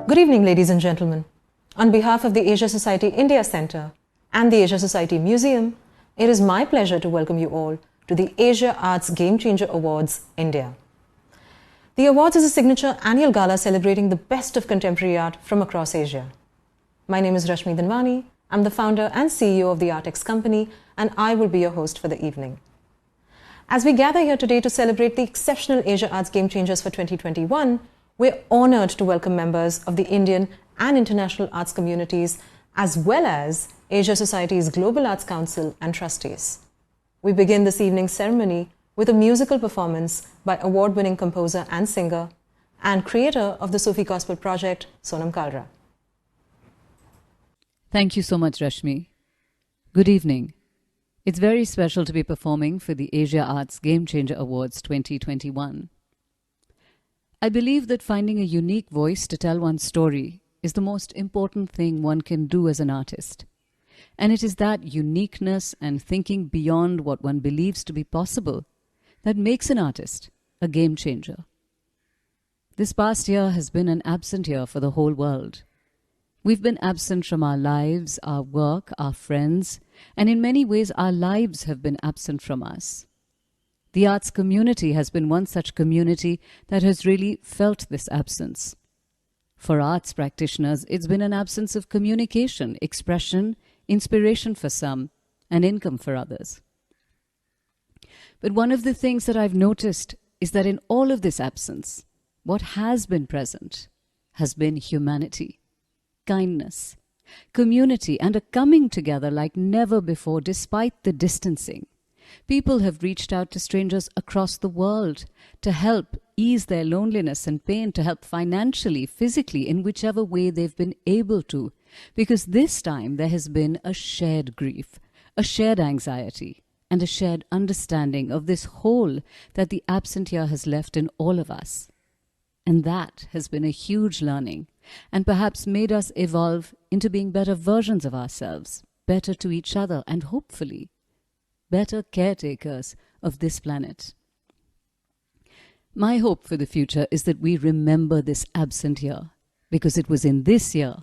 Good evening, ladies and gentlemen. On behalf of the Asia Society India Centre and the Asia Society Museum, it is my pleasure to welcome you all to the Asia Arts Game Changer Awards, India. The awards is a signature annual gala celebrating the best of contemporary art from across Asia. My name is Rashmi Dhanwani. I'm the founder and CEO of the Artex Company, and I will be your host for the evening. As we gather here today to celebrate the exceptional Asia Arts Game Changers for 2021, we're honored to welcome members of the Indian and international arts communities, as well as Asia Society's Global Arts Council and trustees. We begin this evening's ceremony with a musical performance by award-winning composer and singer and creator of the Sufi Gospel project, Sonam Kalra. Thank you so much, Rashmi. Good evening. It's very special to be performing for the Asia Arts Game Changer Awards 2021. I believe that finding a unique voice to tell one's story is the most important thing one can do as an artist. And it is that uniqueness and thinking beyond what one believes to be possible that makes an artist a game changer. This past year has been an absent year for the whole world. We've been absent from our lives, our work, our friends, and in many ways our lives have been absent from us. The arts community has been one such community that has really felt this absence. For arts practitioners, it's been an absence of communication, expression, inspiration for some, and income for others. But one of the things that I've noticed is that in all of this absence, what has been present has been humanity, kindness, community, and a coming together like never before despite the distancing. People have reached out to strangers across the world to help ease their loneliness and pain, to help financially, physically, in whichever way they've been able to, because this time there has been a shared grief, a shared anxiety, and a shared understanding of this hole that the absent year has left in all of us. And that has been a huge learning, and perhaps made us evolve into being better versions of ourselves, better to each other, and hopefully better caretakers of this planet. My hope for the future is that we remember this absent year, because it was in this year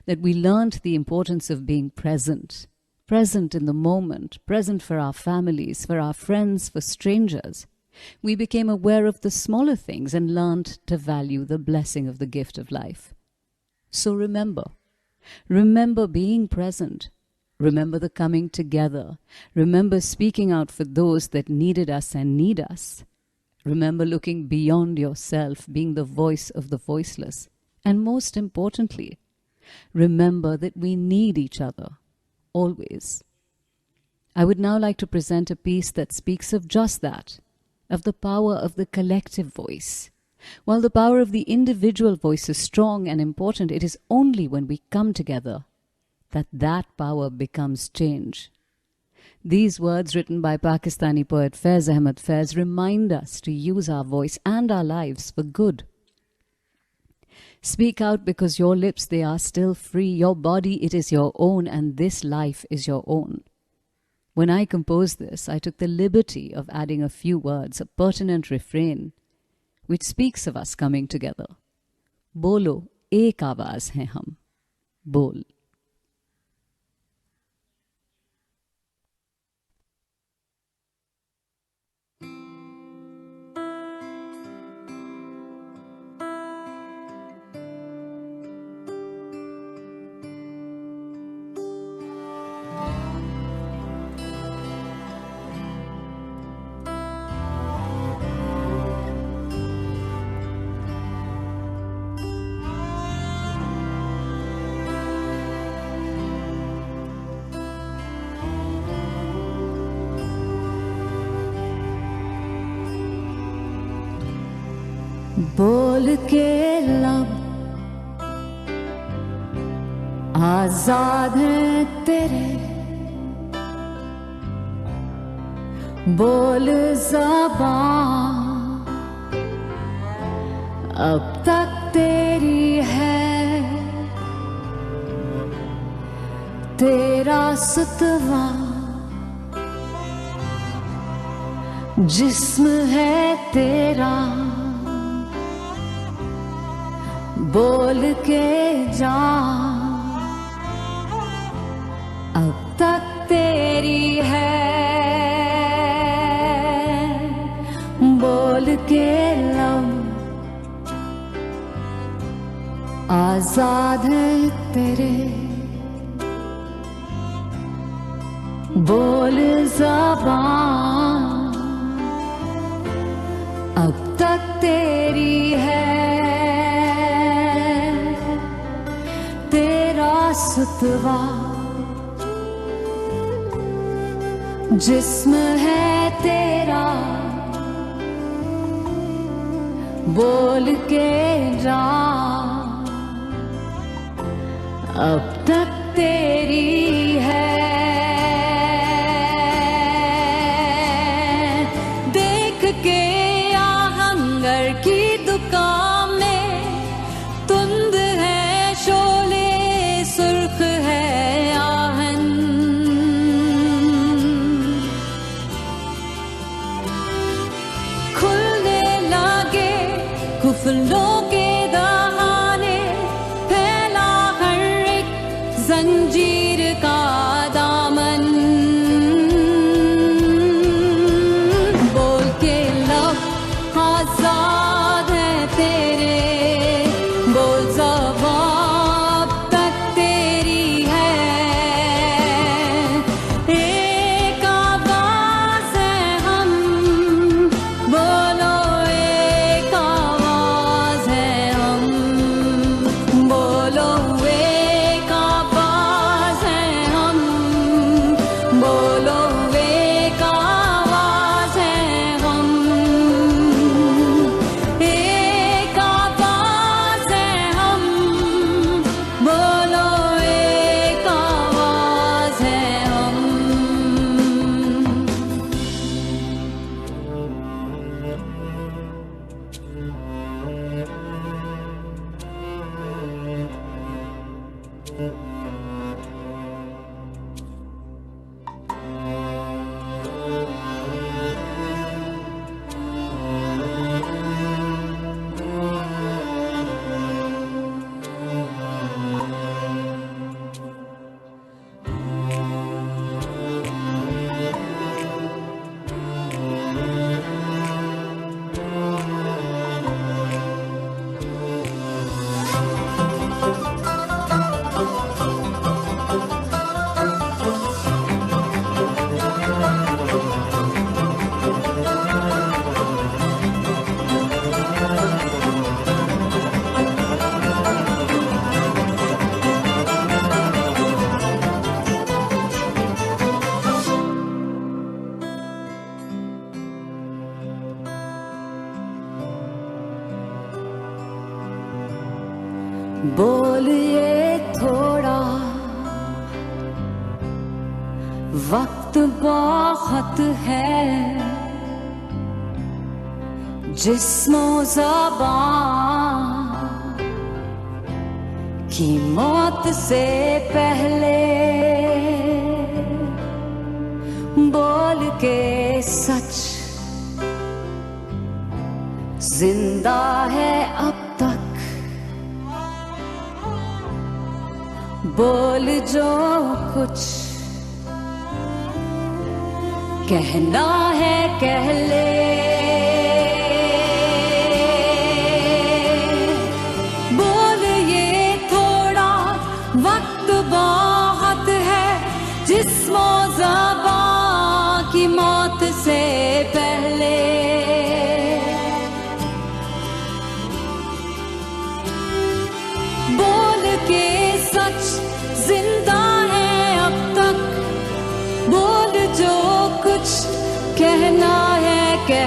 that we learned the importance of being present, present in the moment, present for our families, for our friends, for strangers. We became aware of the smaller things and learned to value the blessing of the gift of life. So remember being present. Remember the coming together. Remember speaking out for those that needed us and need us. Remember looking beyond yourself, being the voice of the voiceless. And most importantly, remember that we need each other, always. I would now like to present a piece that speaks of just that, of the power of the collective voice. While the power of the individual voice is strong and important, it is only when we come together that power becomes change. These words, written by Pakistani poet Faiz Ahmed Faiz, remind us to use our voice and our lives for good. Speak out because your lips, they are still free. Your body, it is your own, and this life is your own. When I composed this, I took the liberty of adding a few words, a pertinent refrain, which speaks of us coming together. Bolo, ek awaaz hai hum. Bol. बोल के लब आजाद हैं तेरे, बोल ज़बान अब तक तेरी है, तेरा सतवा जिस्म है तेरा, बोल के जा अब तक तेरी है, बोल के लब आजाद है तेरे, बोल ज़बान अब तक तेरी है, तेरा सुतवा जिस्म है तेरा, बोल के जा अब तक तेरी है, देख के आहंगर की दुकान में तुंद है शोले सुर्ख है आहन, खुलने लगे कुफलों के दहाने, फैला हर एक जंजीर का दामन, बोल के लब आजाद है तेरे, बोल ज़बान तक तेरी है, एक आवाज़ है हम, बोलो एक आवाज़ है हम, बोलो एक आवाज़ है हम, बोलो एक आवाज़ है हम, एक आवाज़ है हम, बोलो एक आवाज़ है हम। बोलिए थोड़ा वक्त बहुत है, जिस्मो ज़बान की मौत से पहले, बोल के सच जिंदा है अब तक, बोल जो कुछ कहना है कह ले, बोल ये थोड़ा वक्त बहुत है, जिस्मो ज़बान की मौत से पहले, बोल के सच जिंदा है अब तक, बोल जो कुछ कहना है कह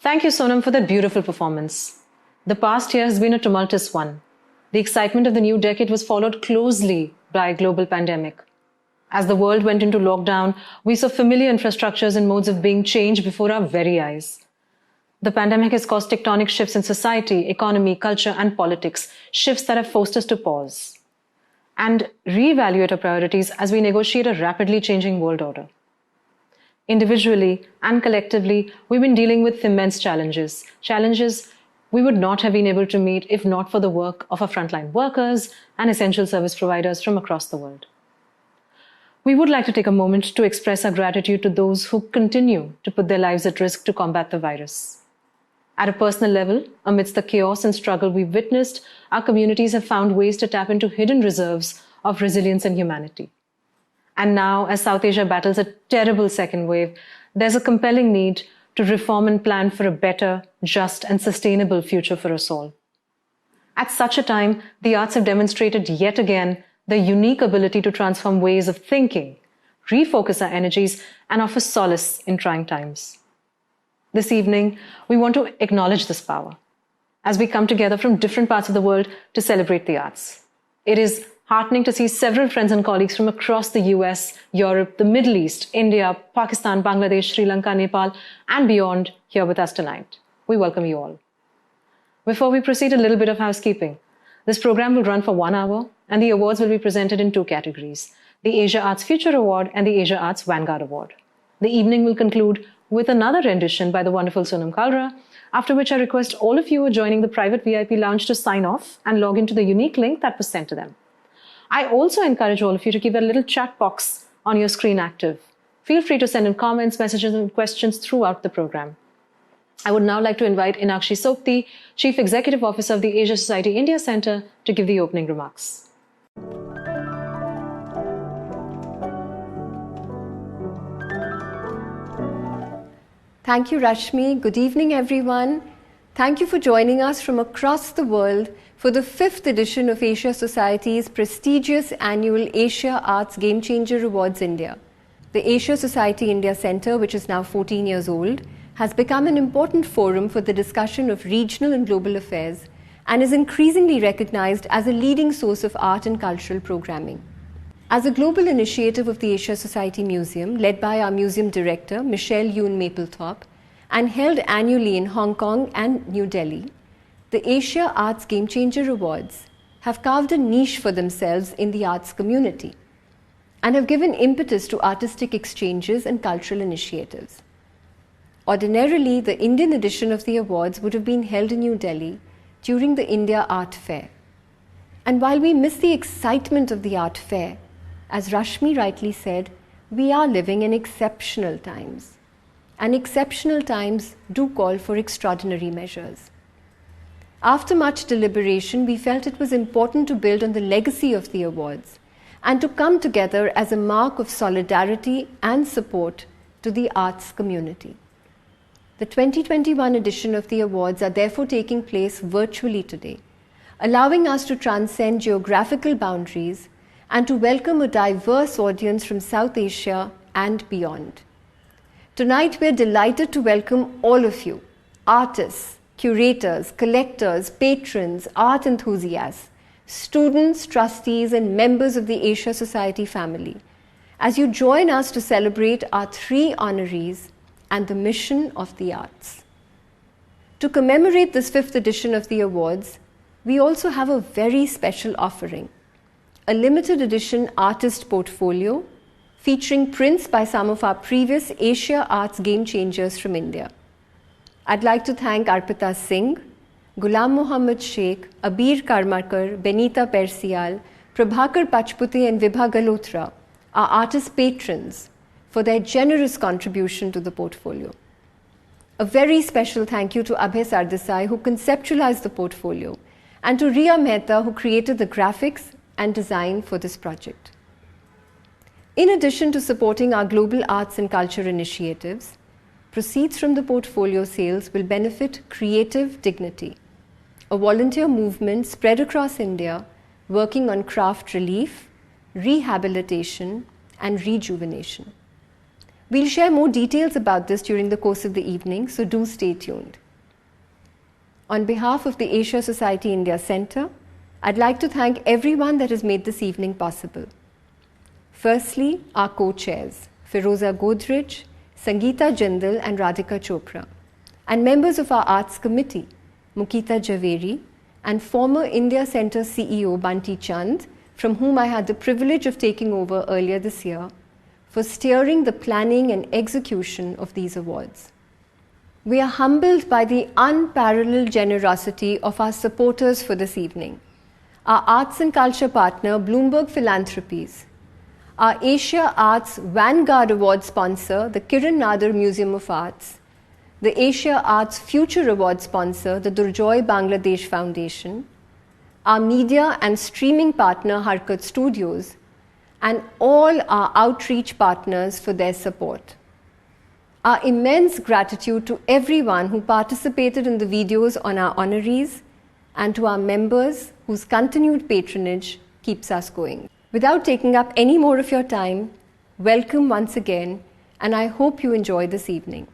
Thank you, Sonam, for that beautiful performance. The past year has been a tumultuous one. The excitement of the new decade was followed closely by a global pandemic. As the world went into lockdown, we saw familiar infrastructures and modes of being changed before our very eyes. The pandemic has caused tectonic shifts in society, economy, culture, and politics, shifts that have forced us to pause and reevaluate our priorities as we negotiate a rapidly changing world order. Individually and collectively, we've been dealing with immense challenges we would not have been able to meet if not for the work of our frontline workers and essential service providers from across the world. We would like to take a moment to express our gratitude to those who continue to put their lives at risk to combat the virus. At a personal level, amidst the chaos and struggle we've witnessed, our communities have found ways to tap into hidden reserves of resilience and humanity. And now, as South Asia battles a terrible second wave, there's a compelling need to reform and plan for a better, just, and sustainable future for us all. At such a time, the arts have demonstrated yet again their unique ability to transform ways of thinking, refocus our energies, and offer solace in trying times. This evening, we want to acknowledge this power as we come together from different parts of the world to celebrate the arts. It is heartening to see several friends and colleagues from across the US, Europe, the Middle East, India, Pakistan, Bangladesh, Sri Lanka, Nepal, and beyond here with us tonight. We welcome you all. Before we proceed, a little bit of housekeeping. This program will run for 1 hour, and the awards will be presented in 2 categories, the Asia Arts Future Award and the Asia Arts Vanguard Award. The evening will conclude with another rendition by the wonderful Sonam Kalra, after which I request all of you who are joining the private VIP lounge to sign off and log into the unique link that was sent to them. I also encourage all of you to keep that little chat box on your screen active. Feel free to send in comments, messages, and questions throughout the program. I would now like to invite Inakshi Sopti, Chief Executive Officer of the Asia Society India Centre, to give the opening remarks. Thank you, Rashmi. Good evening, everyone. Thank you for joining us from across the world for the 5th edition of Asia Society's prestigious annual Asia Arts Game Changer Awards India. The Asia Society India Centre, which is now 14 years old, has become an important forum for the discussion of regional and global affairs and is increasingly recognized as a leading source of art and cultural programming. As a global initiative of the Asia Society Museum, led by our museum director, Michelle Yoon Maplethorpe, and held annually in Hong Kong and New Delhi, the Asia Arts Game Changer Awards have carved a niche for themselves in the arts community and have given impetus to artistic exchanges and cultural initiatives. Ordinarily, the Indian edition of the awards would have been held in New Delhi during the India Art Fair. And while we miss the excitement of the art fair, as Rashmi rightly said, we are living in exceptional times. And exceptional times do call for extraordinary measures. After much deliberation, we felt it was important to build on the legacy of the awards and to come together as a mark of solidarity and support to the arts community. The 2021 edition of the awards are therefore taking place virtually today, allowing us to transcend geographical boundaries and to welcome a diverse audience from South Asia and beyond. Tonight, we're delighted to welcome all of you, artists, curators, collectors, patrons, art enthusiasts, students, trustees, and members of the Asia Society family, as you join us to celebrate our 3 honorees and the mission of the arts. To commemorate this 5th edition of the awards, we also have a very special offering, a limited edition artist portfolio featuring prints by some of our previous Asia Arts Game Changers from India. I'd like to thank Arpita Singh, Ghulam Mohammad Sheikh, Abir Karmarkar, Benita Persial, Prabhakar Pachputi and Vibha Galotra, our artist patrons, for their generous contribution to the portfolio. A very special thank you to Abhay Sardesai, who conceptualized the portfolio, and to Riya Mehta, who created the graphics and design for this project. In addition to supporting our global arts and culture initiatives, proceeds from the portfolio sales will benefit Creative Dignity, a volunteer movement spread across India working on craft relief, rehabilitation, and rejuvenation. We'll share more details about this during the course of the evening, so do stay tuned. On behalf of the Asia Society India Centre, I'd like to thank everyone that has made this evening possible. Firstly, our co-chairs, Pheroza Godrej, Sangita Jindal and Radhika Chopra, and members of our Arts Committee, Mukita Javeri, and former India Centre CEO Banti Chand, from whom I had the privilege of taking over earlier this year, for steering the planning and execution of these awards. We are humbled by the unparalleled generosity of our supporters for this evening. Our arts and culture partner, Bloomberg Philanthropies, our Asia Arts Vanguard Award sponsor, the Kiran Nadar Museum of Arts, the Asia Arts Future Award sponsor, the Durjoy Bangladesh Foundation, our media and streaming partner, Harkat Studios, and all our outreach partners for their support. Our immense gratitude to everyone who participated in the videos on our honorees and to our members whose continued patronage keeps us going. Without taking up any more of your time, welcome once again, and I hope you enjoy this evening.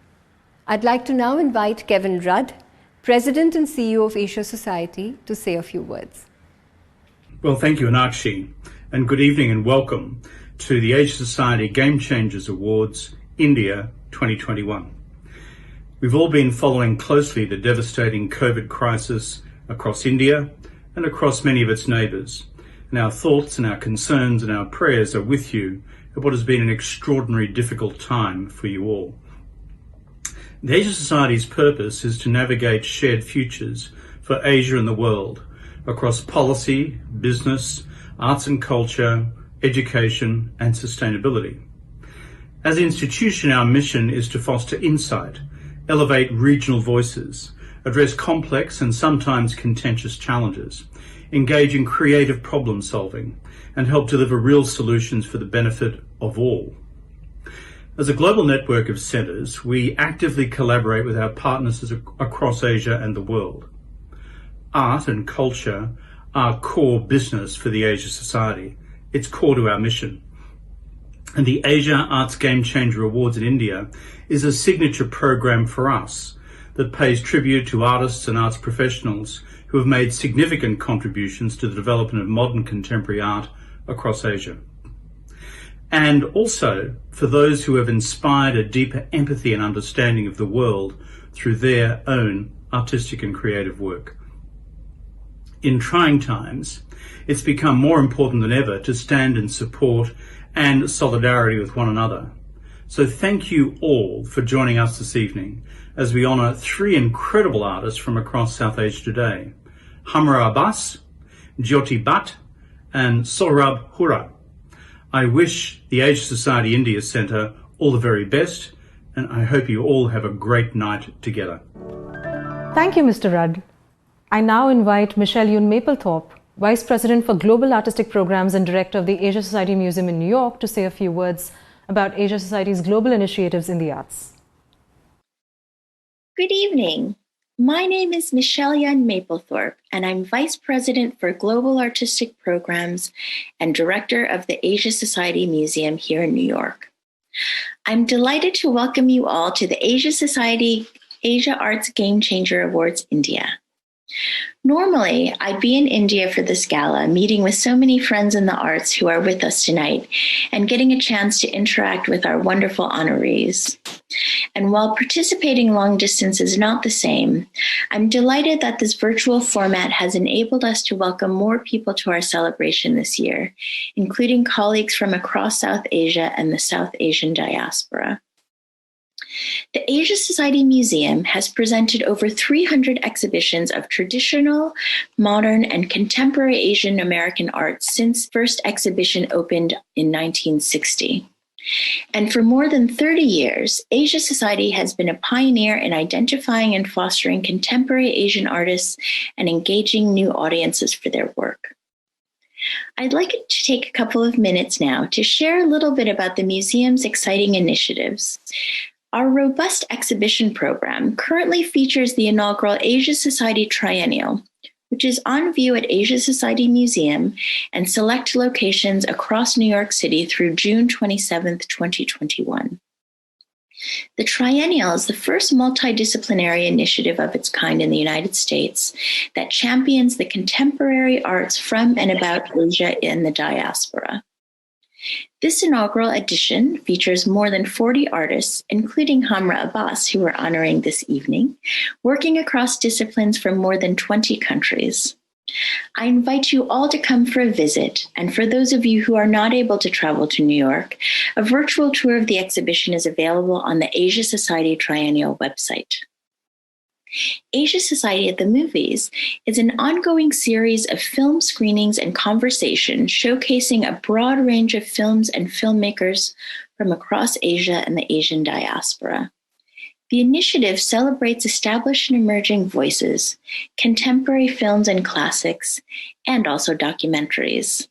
I'd like to now invite Kevin Rudd, President and CEO of Asia Society, to say a few words. Well, thank you, Anakshi, and good evening and welcome to the Asia Society Game Changers Awards, India 2021. We've all been following closely the devastating COVID crisis across India and across many of its neighbours. And our thoughts and our concerns and our prayers are with you at what has been an extraordinary difficult time for you all. The Asia Society's purpose is to navigate shared futures for Asia and the world across policy, business, arts and culture, education and sustainability. As an institution, our mission is to foster insight, elevate regional voices, address complex and sometimes contentious challenges, engage in creative problem solving, and help deliver real solutions for the benefit of all. As a global network of centres, we actively collaborate with our partners across Asia and the world. Art and culture are core business for the Asia Society. It's core to our mission. And the Asia Arts Game Changer Awards in India is a signature program for us that pays tribute to artists and arts professionals who have made significant contributions to the development of modern contemporary art across Asia. And also for those who have inspired a deeper empathy and understanding of the world through their own artistic and creative work. In trying times, it's become more important than ever to stand in support and solidarity with one another. So thank you all for joining us this evening as we honour three incredible artists from across South Asia today: Hamra Abbas, Jyoti Bhatt and Sohrab Hura. I wish the Asia Society India Centre all the very best, and I hope you all have a great night together. Thank you, Mr. Rudd. I now invite Michelle Yoon Maplethorpe, Vice President for Global Artistic Programs and Director of the Asia Society Museum in New York, to say a few words about Asia Society's global initiatives in the arts. Good evening. My name is Michelle Yoon Maplethorpe, and I'm Vice President for Global Artistic Programs and Director of the Asia Society Museum here in New York. I'm delighted to welcome you all to the Asia Society Asia Arts Game Changer Awards India. Normally, I'd be in India for this gala, meeting with so many friends in the arts who are with us tonight and getting a chance to interact with our wonderful honorees. And while participating long distance is not the same, I'm delighted that this virtual format has enabled us to welcome more people to our celebration this year, including colleagues from across South Asia and the South Asian diaspora. The Asia Society Museum has presented over 300 exhibitions of traditional, modern, and contemporary Asian American art since first exhibition opened in 1960. And for more than 30 years, Asia Society has been a pioneer in identifying and fostering contemporary Asian artists and engaging new audiences for their work. I'd like to take a couple of minutes now to share a little bit about the museum's exciting initiatives. Our robust exhibition program currently features the inaugural Asia Society Triennial, which is on view at Asia Society Museum and select locations across New York City through June 27, 2021. The Triennial is the first multidisciplinary initiative of its kind in the United States that champions the contemporary arts from and about Asia in the diaspora. This inaugural edition features more than 40 artists, including Hamra Abbas, who we're honoring this evening, working across disciplines from more than 20 countries. I invite you all to come for a visit, and for those of you who are not able to travel to New York, a virtual tour of the exhibition is available on the Asia Society Triennial website. Asia Society at the Movies is an ongoing series of film screenings and conversations showcasing a broad range of films and filmmakers from across Asia and the Asian diaspora. The initiative celebrates established and emerging voices, contemporary films and classics, and also documentaries.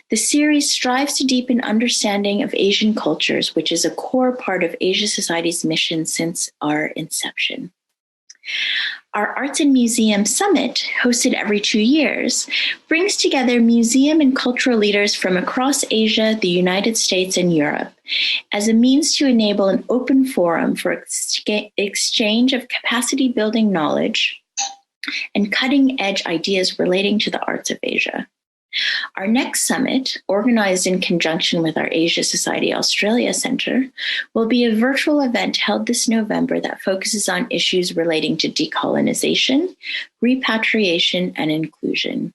The series strives to deepen understanding of Asian cultures, which is a core part of Asia Society's mission since our inception. Our Arts and Museum Summit, hosted every 2 years, brings together museum and cultural leaders from across Asia, the United States, and Europe as a means to enable an open forum for exchange of capacity-building knowledge and cutting-edge ideas relating to the arts of Asia. Our next summit, organized in conjunction with our Asia Society Australia Centre, will be a virtual event held this November that focuses on issues relating to decolonization, repatriation, and inclusion.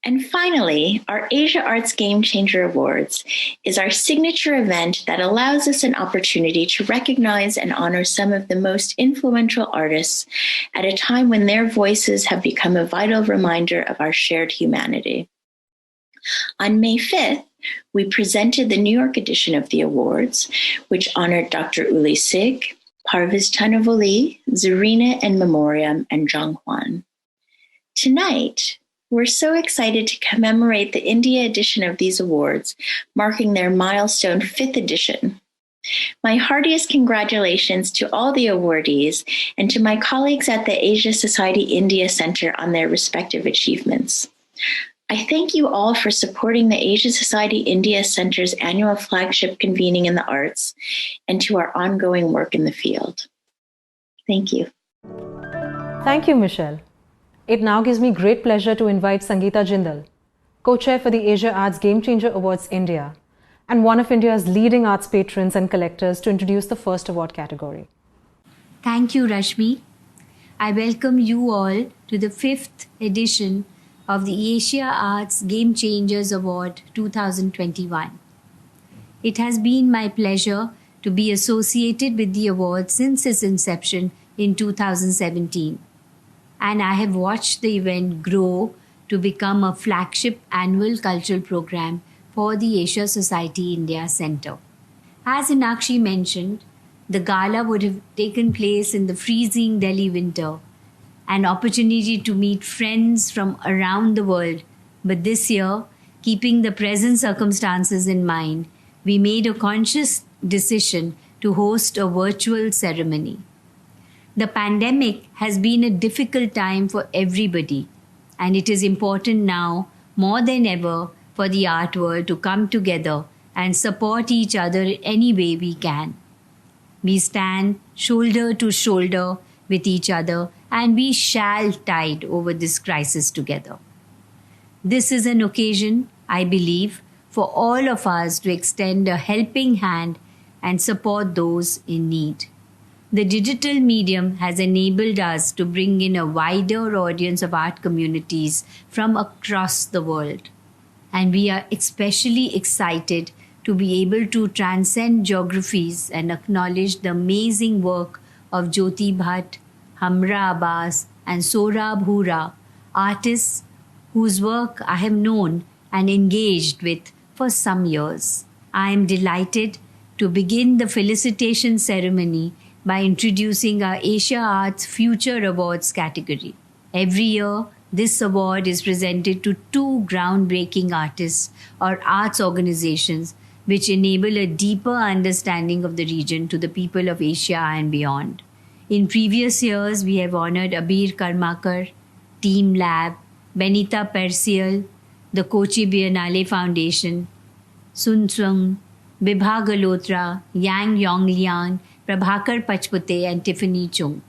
And finally, our Asia Arts Game Changer Awards is our signature event that allows us an opportunity to recognize and honor some of the most influential artists at a time when their voices have become a vital reminder of our shared humanity. On May 5th, we presented the New York edition of the awards, which honored Dr. Uli Sig, Parviz Tanavoli, Zarina in Memoriam, and Zhang Huan. Tonight, we're so excited to commemorate the India edition of these awards, marking their milestone 5th edition. My heartiest congratulations to all the awardees and to my colleagues at the Asia Society India Centre on their respective achievements. I thank you all for supporting the Asia Society India Centre's annual flagship convening in the arts and to our ongoing work in the field. Thank you. Thank you, Michelle. It now gives me great pleasure to invite Sangita Jindal, co-chair for the Asia Arts Game Changer Awards India and one of India's leading arts patrons and collectors, to introduce the first award category. Thank you, Rashmi. I welcome you all to the 5th edition of the Asia Arts Game Changers Award 2021. It has been my pleasure to be associated with the award since its inception in 2017. And I have watched the event grow to become a flagship annual cultural program for the Asia Society India Centre. As Inakshi mentioned, the gala would have taken place in the freezing Delhi winter, an opportunity to meet friends from around the world. But this year, keeping the present circumstances in mind, we made a conscious decision to host a virtual ceremony. The pandemic has been a difficult time for everybody, and it is important now, more than ever, for the art world to come together and support each other any way we can. We stand shoulder to shoulder with each other, and we shall tide over this crisis together. This is an occasion, I believe, for all of us to extend a helping hand and support those in need. The digital medium has enabled us to bring in a wider audience of art communities from across the world. And we are especially excited to be able to transcend geographies and acknowledge the amazing work of Jyoti Bhatt, Hamra Abbas, and Sohrab Hura, artists whose work I have known and engaged with for some years. I am delighted to begin the felicitation ceremony by introducing our Asia Arts Future Awards category. Every year, this award is presented to 2 groundbreaking artists or arts organizations which enable a deeper understanding of the region to the people of Asia and beyond. In previous years, we have honored Abir Karmakar, Team Lab, Benita Percial, the Kochi Biennale Foundation, Sun Tsung, Bibha Galotra, Yang Yonglian, Prabhakar Pachpute, and Tiffany Chung.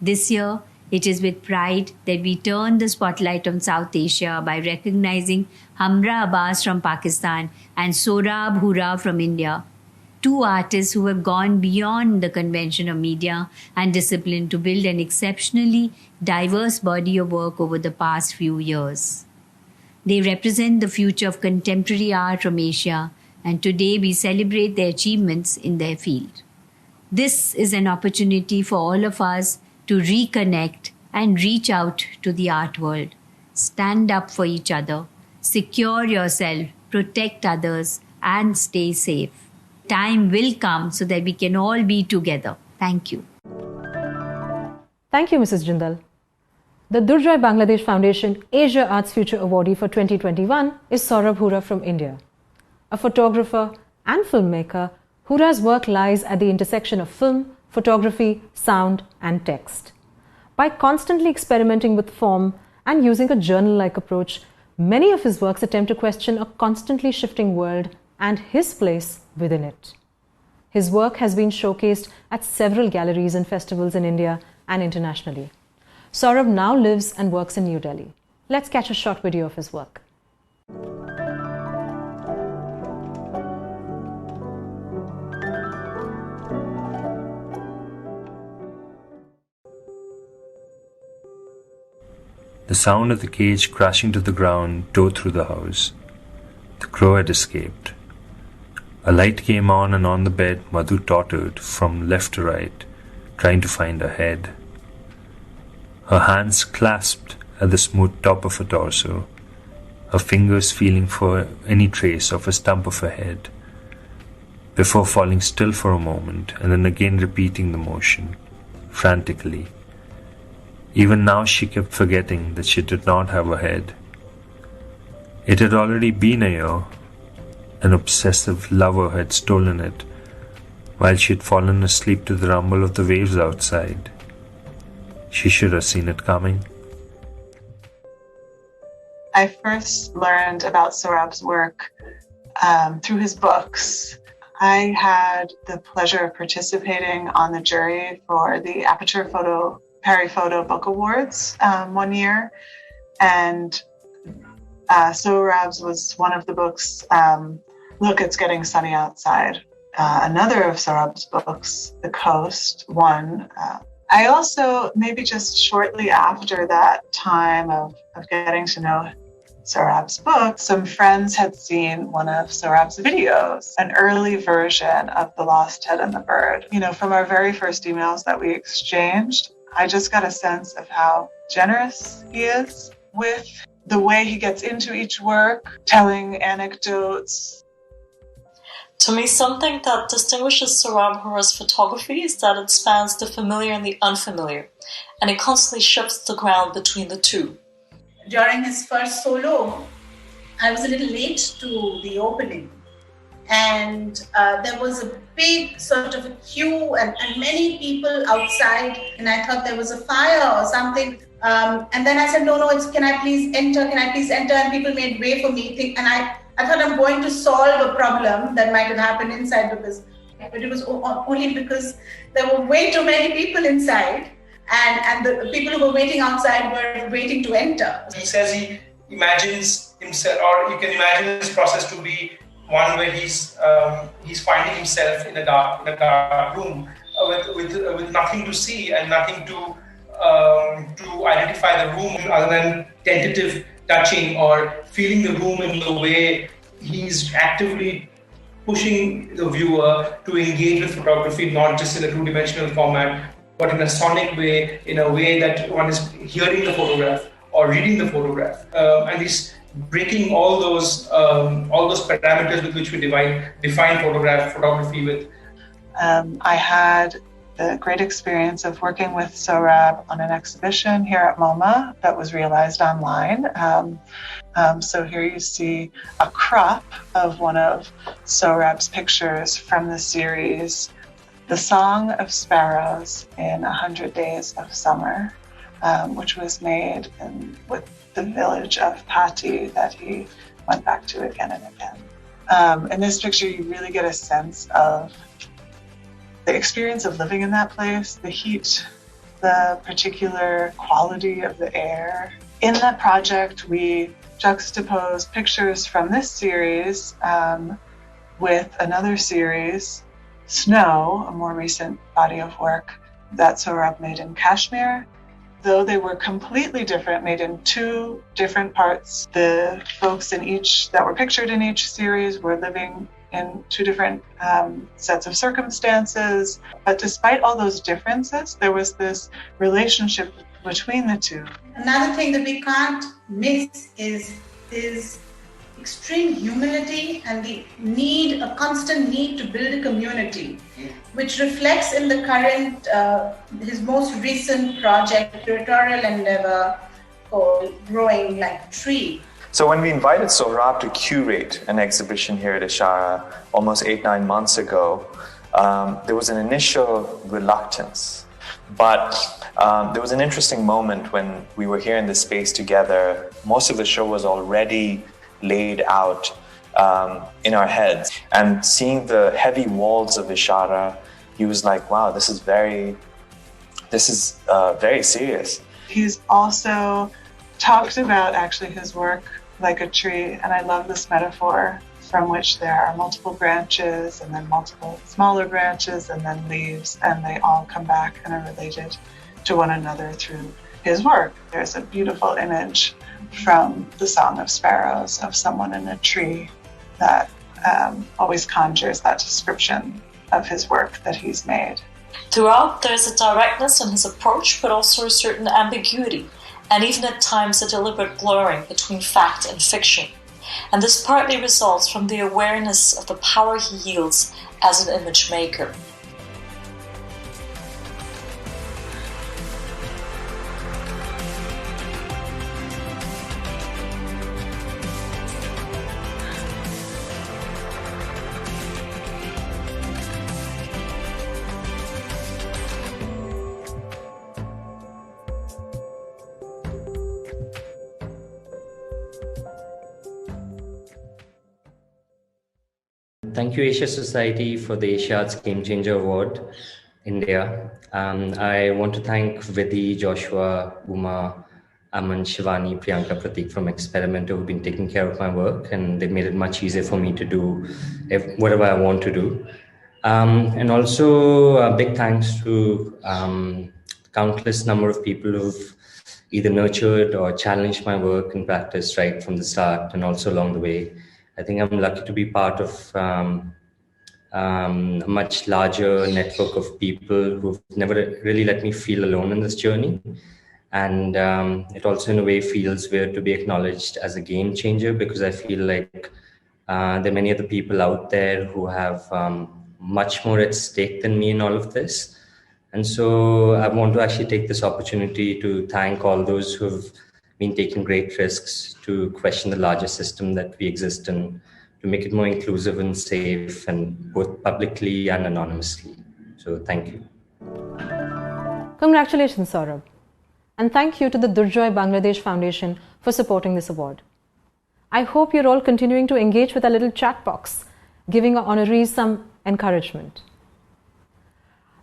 This year, it is with pride that we turn the spotlight on South Asia by recognizing Hamra Abbas from Pakistan and Sohrab Hura from India, two artists who have gone beyond the convention of media and discipline to build an exceptionally diverse body of work over the past few years. They represent the future of contemporary art from Asia, and today we celebrate their achievements in their field. This is an opportunity for all of us to reconnect and reach out to the art world. Stand up for each other, secure yourself, protect others, and stay safe. Time will come so that we can all be together. Thank you. Thank you, Mrs. Jindal. The Durjoy Bangladesh Foundation Asia Arts Future Awardee for 2021 is Sohrab Hura from India. A photographer and filmmaker, Hura's work lies at the intersection of film, photography, sound, and text. By constantly experimenting with form and using a journal-like approach, many of his works attempt to question a constantly shifting world and his place within it. His work has been showcased at several galleries and festivals in India and internationally. Sohrab now lives and works in New Delhi. Let's catch a short video of his work. The sound of the cage crashing to the ground tore through the house. The crow had escaped. A light came on, and on the bed Madhu tottered from left to right, trying to find her head. Her hands clasped at the smooth top of her torso, her fingers feeling for any trace of a stump of her head, before falling still for a moment and then again repeating the motion, frantically. Even now she kept forgetting that she did not have a head. It had already been a year. An obsessive lover had stolen it, while she had fallen asleep to the rumble of the waves outside. She should have seen it coming. I first learned about Sohrab's work through his books. I had the pleasure of participating on the jury for the Aperture Perry Photo Book Awards one year, and Sohrab's was one of the books, Look, It's Getting Sunny Outside. Another of Sohrab's books, The Coast, won. I also, maybe just shortly after that time of getting to know Sohrab's book, some friends had seen one of Sohrab's videos, an early version of The Lost Head and the Bird. You know, from our very first emails that we exchanged, I just got a sense of how generous he is with the way he gets into each work, telling anecdotes. To me, something that distinguishes Sohrab Hura's photography is that it spans the familiar and the unfamiliar, and it constantly shifts the ground between the two. During his first solo, I was a little late to the opening, and there was a big sort of a queue and many people outside, and I thought there was a fire or something. And then I said, no, can I please enter? And people made way for me. And I thought I'm going to solve a problem that might have happened inside the business. But it was only because there were way too many people inside, and the people who were waiting outside were waiting to enter. He says he imagines himself, or you can imagine his process to be one where he's finding himself in a dark room with nothing to see and nothing to identify the room other than tentative touching or feeling the room in the way he's actively pushing the viewer to engage with photography, not just in a two-dimensional format, but in a sonic way, in a way that one is hearing the photograph or reading the photograph. And he's breaking all those parameters with which we define photography with. I had the great experience of working with Sohrab on an exhibition here at MoMA that was realized online. So here you see a crop of one of Sohrab's pictures from the series The Song of Sparrows in 100 Days of Summer, which was made with the village of Patti that he went back to again and again. In this picture, you really get a sense of the experience of living in that place, the heat, the particular quality of the air. In that project, we juxtaposed pictures from this series with another series, Snow, a more recent body of work that Sohrab made in Kashmir. Though they were completely different, made in two different parts, the folks in each that were pictured in each series were living in two different sets of circumstances. But despite all those differences, there was this relationship between the two. Another thing that we can't miss is extreme humility and a constant need to build a community, which reflects in the current, his most recent project, curatorial endeavor called Growing Like a Tree. So when we invited Sohrab to curate an exhibition here at Ishara almost 8-9 months ago, there was an initial reluctance. But there was an interesting moment when we were here in this space together. Most of the show was already laid out in our heads. And seeing the heavy walls of Ishara, he was like, wow, this is very serious. He's also talked about actually his work like a tree, and I love this metaphor from which there are multiple branches and then multiple smaller branches and then leaves, and they all come back and are related to one another through his work. There's a beautiful image from the Song of Sparrows of someone in a tree that always conjures that description of his work that he's made. Throughout, there's a directness in his approach, but also a certain ambiguity, and even at times a deliberate blurring between fact and fiction. And this partly results from the awareness of the power he yields as an image maker. Thank you, Asia Society, for the Asia Arts Game Changer Award, India. I want to thank Vidhi, Joshua, Uma, Aman, Shivani, Priyanka, Pratik from Experimenter who've been taking care of my work, and they've made it much easier for me to do whatever I want to do. And also a big thanks to countless number of people who've either nurtured or challenged my work and practice right from the start and also along the way. I think I'm lucky to be part of a much larger network of people who've never really let me feel alone in this journey. And it also in a way feels weird to be acknowledged as a game changer, because I feel like there are many other people out there who have much more at stake than me in all of this. And so I want to actually take this opportunity to thank all those who have been taking great risks to question the larger system that we exist in, to make it more inclusive and safe, and both publicly and anonymously. So thank you. Congratulations, Sohrab. And thank you to the Durjoy Bangladesh Foundation for supporting this award. I hope you're all continuing to engage with our little chat box, giving our honorees some encouragement.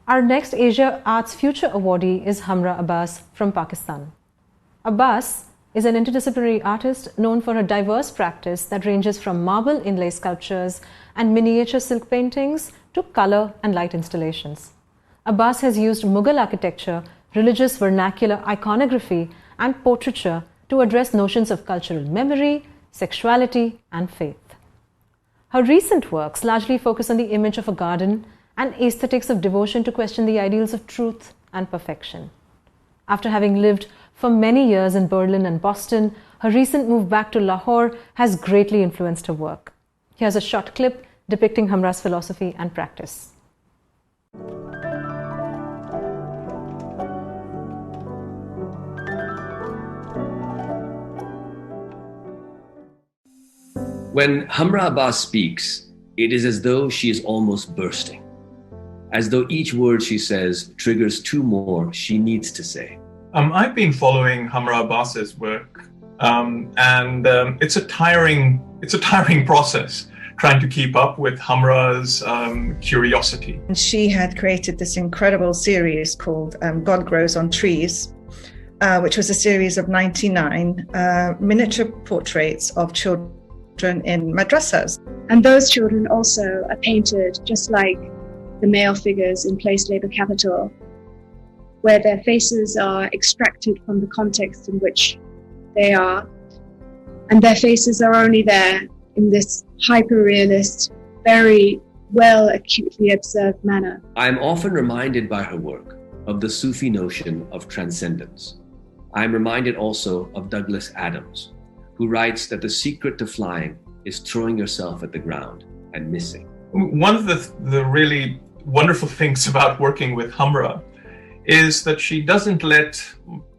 Our next Asia Arts Future awardee is Hamra Abbas from Pakistan. Abbas is an interdisciplinary artist known for her diverse practice that ranges from marble inlay sculptures and miniature silk paintings to color and light installations. Abbas has used Mughal architecture, religious vernacular iconography, and portraiture to address notions of cultural memory, sexuality, and faith. Her recent works largely focus on the image of a garden and aesthetics of devotion to question the ideals of truth and perfection. After having lived for many years in Berlin and Boston, her recent move back to Lahore has greatly influenced her work. Here's a short clip depicting Hamra's philosophy and practice. When Hamra Abbas speaks, it is as though she is almost bursting, as though each word she says triggers two more she needs to say. I've been following Hamra Abbas's work, and it's a tiring process trying to keep up with Hamra's curiosity. And she had created this incredible series called God Grows on Trees, which was a series of 99 miniature portraits of children in madrasas. And those children also are painted just like the male figures in place labor capital, where their faces are extracted from the context in which they are. And their faces are only there in this hyper-realist, very well acutely observed manner. I am often reminded by her work of the Sufi notion of transcendence. I am reminded also of Douglas Adams, who writes that the secret to flying is throwing yourself at the ground and missing. One of the really wonderful things about working with Hamra is that she doesn't let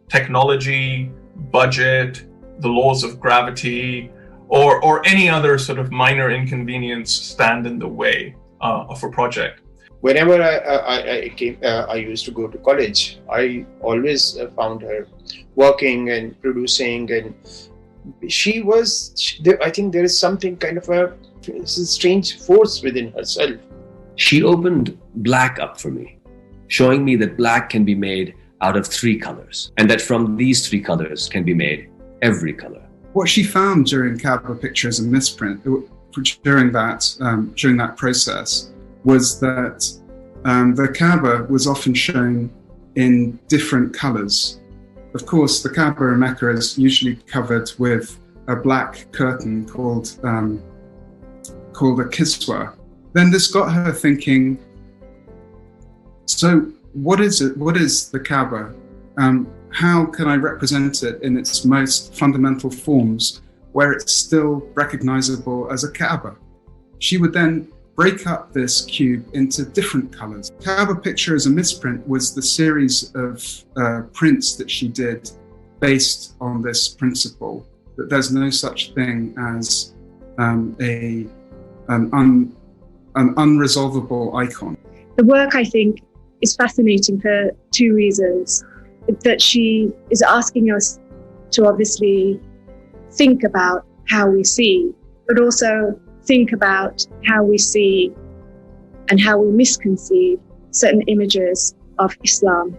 technology, budget, the laws of gravity, or any other sort of minor inconvenience stand in the way of a project. Whenever I used to go to college, I always found her working and producing, and I think there is something kind of a strange force within herself. She opened black up for me, showing me that black can be made out of 3 colors, and that from these 3 colors can be made every color. What she found during Kaaba Picture as a misprint, during that process, was that the Kaaba was often shown in different colors. Of course, the Kaaba in Mecca is usually covered with a black curtain called a kiswa. Then this got her thinking, so what is it? What is the Kaaba? How can I represent it in its most fundamental forms where it's still recognizable as a Kaaba? She would then break up this cube into different colors. Kaaba Picture as a misprint was the series of prints that she did based on this principle, that there's no such thing as an unresolvable icon. The work, I think, is fascinating for 2 reasons. That she is asking us to obviously think about how we see, but also think about how we see and how we misconceive certain images of Islam.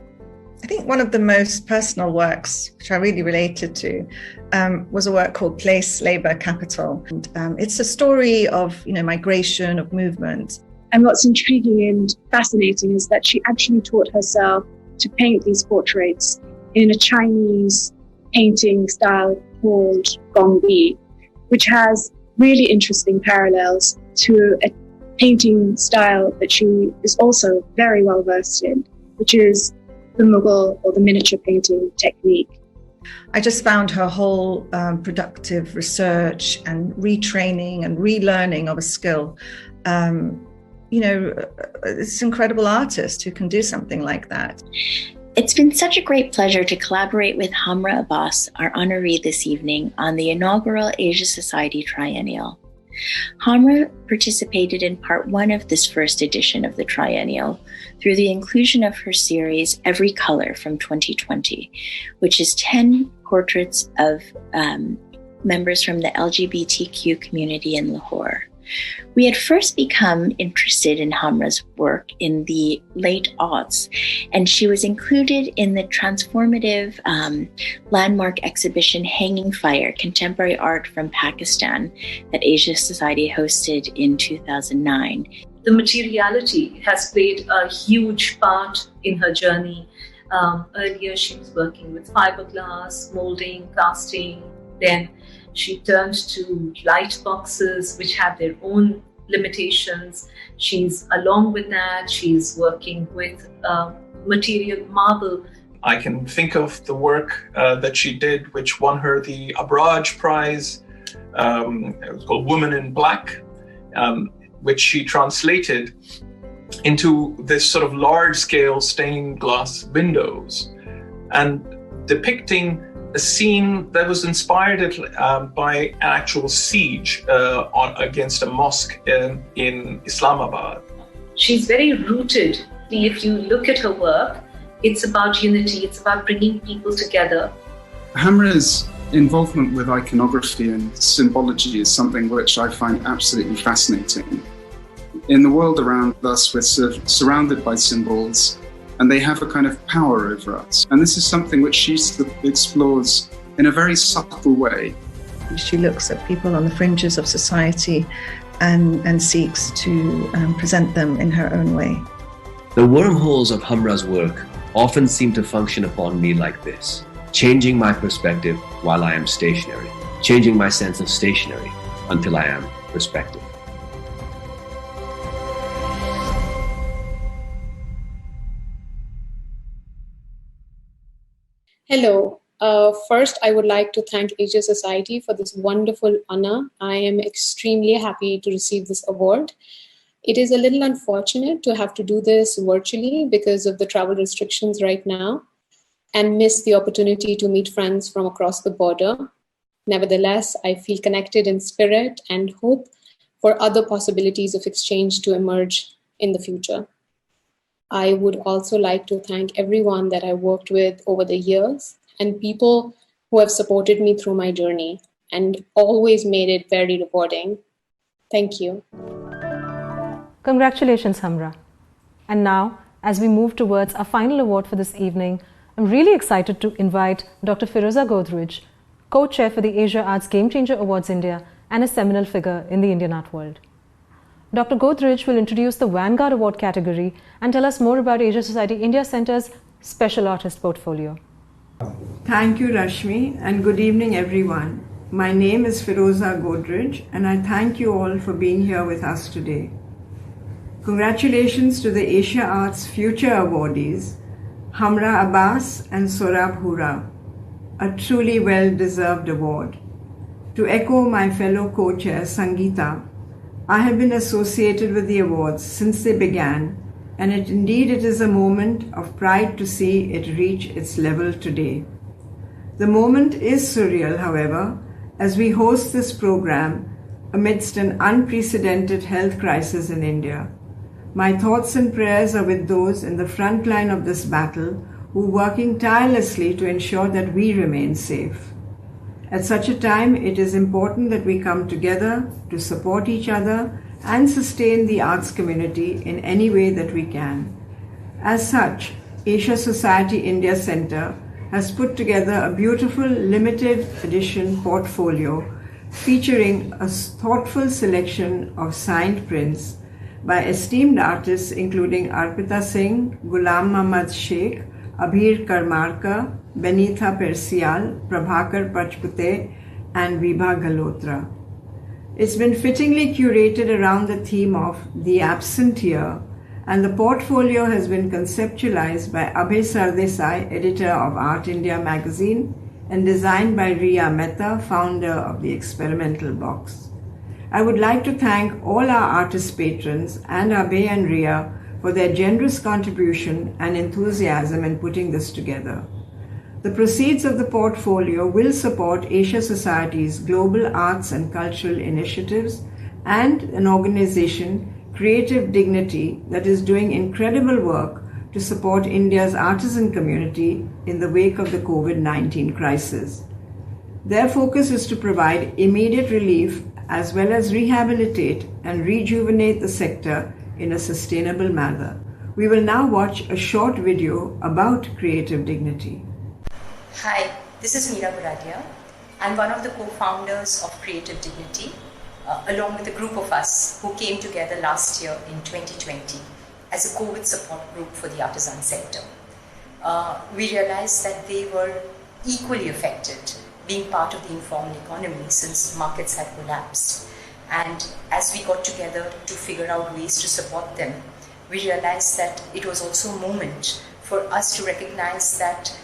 I think one of the most personal works, which I really related to, was a work called Place, Labor, Capital. And, it's a story of, migration, of movement. And what's intriguing and fascinating is that she actually taught herself to paint these portraits in a Chinese painting style called Gongbi, which has really interesting parallels to a painting style that she is also very well versed in, which is the Mughal or the miniature painting technique. I just found her whole productive research and retraining and relearning of a skill. It's an incredible artist who can do something like that. It's been such a great pleasure to collaborate with Hamra Abbas, our honoree this evening, on the inaugural Asia Society Triennial. Hamra participated in part 1 of this first edition of the Triennial through the inclusion of her series Every Color from 2020, which is 10 portraits of members from the LGBTQ community in Lahore. We had first become interested in Hamra's work in the late aughts, and she was included in the transformative landmark exhibition Hanging Fire, Contemporary Art from Pakistan that Asia Society hosted in 2009. The materiality has played a huge part in her journey. Earlier, she was working with fiberglass, molding, casting. Then she turned to light boxes, which have their own limitations. Along with that, she's working with material marble. I can think of the work that she did, which won her the Abraj Prize. It was called Woman in Black, which she translated into this sort of large-scale stained glass windows and depicting a scene that was inspired by an actual siege against a mosque in Islamabad. She's very rooted. If you look at her work, it's about unity, it's about bringing people together. Hamra's involvement with iconography and symbology is something which I find absolutely fascinating. In the world around us, we're surrounded by symbols, and they have a kind of power over us. And this is something which she explores in a very subtle way. She looks at people on the fringes of society and seeks to present them in her own way. The wormholes of Hamra's work often seem to function upon me like this, changing my perspective while I am stationary, changing my sense of stationary until I am perspective. Hello. First, I would like to thank Asia Society for this wonderful honor. I am extremely happy to receive this award. It is a little unfortunate to have to do this virtually because of the travel restrictions right now and miss the opportunity to meet friends from across the border. Nevertheless, I feel connected in spirit and hope for other possibilities of exchange to emerge in the future. I would also like to thank everyone that I worked with over the years and people who have supported me through my journey and always made it very rewarding. Thank you. Congratulations, Hamra. And now, as we move towards our final award for this evening, I'm really excited to invite Dr. Pheroza Godrej, co-chair for the Asia Arts Game Changer Awards India and a seminal figure in the Indian art world. Dr. Godrej will introduce the Vanguard Award category and tell us more about Asia Society India Centre's Special Artist Portfolio. Thank you, Rashmi, and good evening, everyone. My name is Pheroza Godrej, and I thank you all for being here with us today. Congratulations to the Asia Arts Future Awardees, Hamra Abbas and Sohrab Hura, a truly well-deserved award. To echo my fellow co-chair, Sangita, I have been associated with the awards since they began, and indeed it is a moment of pride to see it reach its level today. The moment is surreal, however, as we host this program amidst an unprecedented health crisis in India. My thoughts and prayers are with those in the front line of this battle who are working tirelessly to ensure that we remain safe. At such a time, it is important that we come together to support each other and sustain the arts community in any way that we can. As such, Asia Society India Centre has put together a beautiful limited edition portfolio featuring a thoughtful selection of signed prints by esteemed artists including Arpita Singh, Ghulam Muhammad Sheikh, Abhir Karmarkar, Benitha Persial, Prabhakar Pachpute, and Vibha Galotra. It's been fittingly curated around the theme of The Absent Year, and the portfolio has been conceptualized by Abhay Sardesai, editor of Art India magazine, and designed by Riya Mehta, founder of the Experimental Box. I would like to thank all our artist patrons and Abhay and Riya for their generous contribution and enthusiasm in putting this together. The proceeds of the portfolio will support Asia Society's global arts and cultural initiatives and an organization, Creative Dignity, that is doing incredible work to support India's artisan community in the wake of the COVID-19 crisis. Their focus is to provide immediate relief as well as rehabilitate and rejuvenate the sector in a sustainable manner. We will now watch a short video about Creative Dignity. Hi, this is Meera Buradia. I'm one of the co-founders of Creative Dignity, along with a group of us who came together last year in 2020 as a COVID support group for the artisan sector. We realized that they were equally affected, being part of the informal economy since markets had collapsed. And as we got together to figure out ways to support them, we realized that it was also a moment for us to recognize that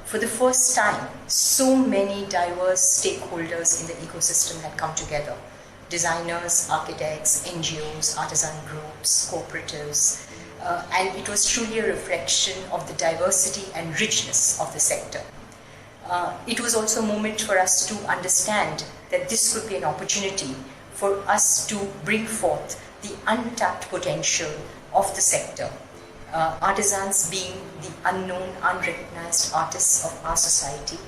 for the first time, so many diverse stakeholders in the ecosystem had come together. Designers, architects, NGOs, artisan groups, cooperatives, and it was truly a reflection of the diversity and richness of the sector. It was also a moment for us to understand that this could be an opportunity for us to bring forth the untapped potential of the sector. Artisans being the unknown, unrecognized artists of our society,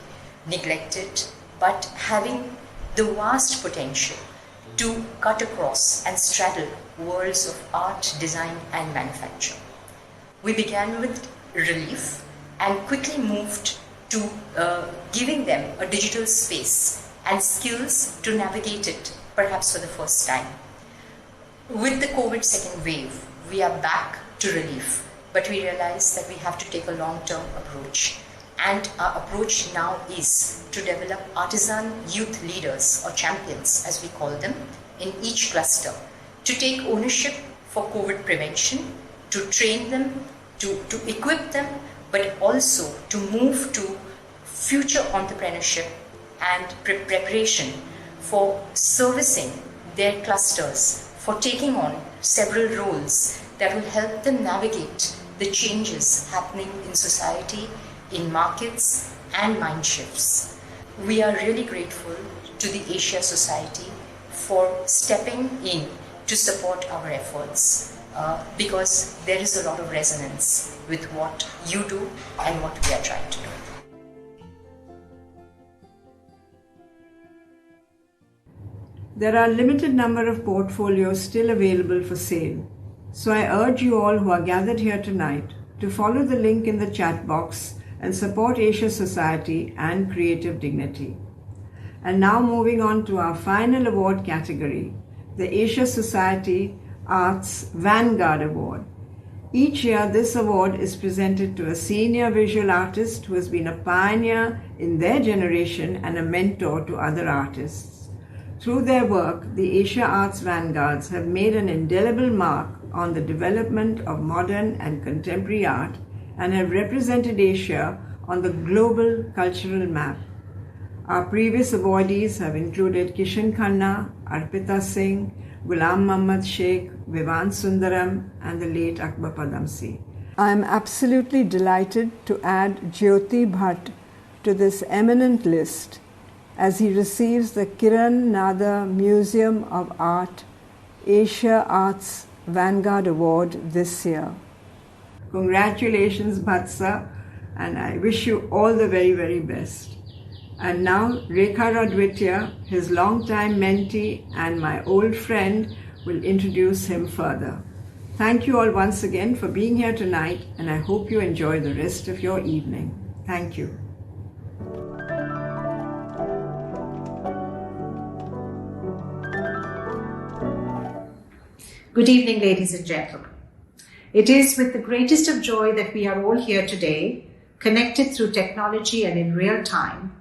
neglected, but having the vast potential to cut across and straddle worlds of art, design and manufacture. We began with relief and quickly moved to giving them a digital space and skills to navigate it, perhaps for the first time. With the COVID second wave, we are back to relief, but we realize that we have to take a long-term approach. And our approach now is to develop artisan youth leaders or champions, as we call them, in each cluster, to take ownership for COVID prevention, to train them, to equip them, but also to move to future entrepreneurship and preparation for servicing their clusters, for taking on several roles that will help them navigate the changes happening in society, in markets and mind shifts. We are really grateful to the Asia Society for stepping in to support our efforts because there is a lot of resonance with what you do and what we are trying to do. There are a limited number of portfolios still available for sale. So I urge you all who are gathered here tonight to follow the link in the chat box and support Asia Society and Creative Dignity. And now moving on to our final award category, the Asia Society Arts Vanguard Award. Each year this award is presented to a senior visual artist who has been a pioneer in their generation and a mentor to other artists. Through their work, the Asia Arts Vanguards have made an indelible mark on the development of modern and contemporary art and have represented Asia on the global cultural map. Our previous awardees have included Kishan Khanna, Arpita Singh, Ghulam Muhammad Sheikh, Vivan Sundaram and the late Akbar Padamsi. I am absolutely delighted to add Jyoti Bhatt to this eminent list as he receives the Kiran Nadar Museum of Art Asia Arts Vanguard Award this year. Congratulations, Bhatt, and I wish you all the very, very best. And now Rekha Radwitya, his longtime mentee and my old friend, will introduce him further. Thank you all once again for being here tonight, and I hope you enjoy the rest of your evening. Thank you. Good evening, ladies and gentlemen. It is with the greatest of joy that we are all here today, connected through technology and in real time,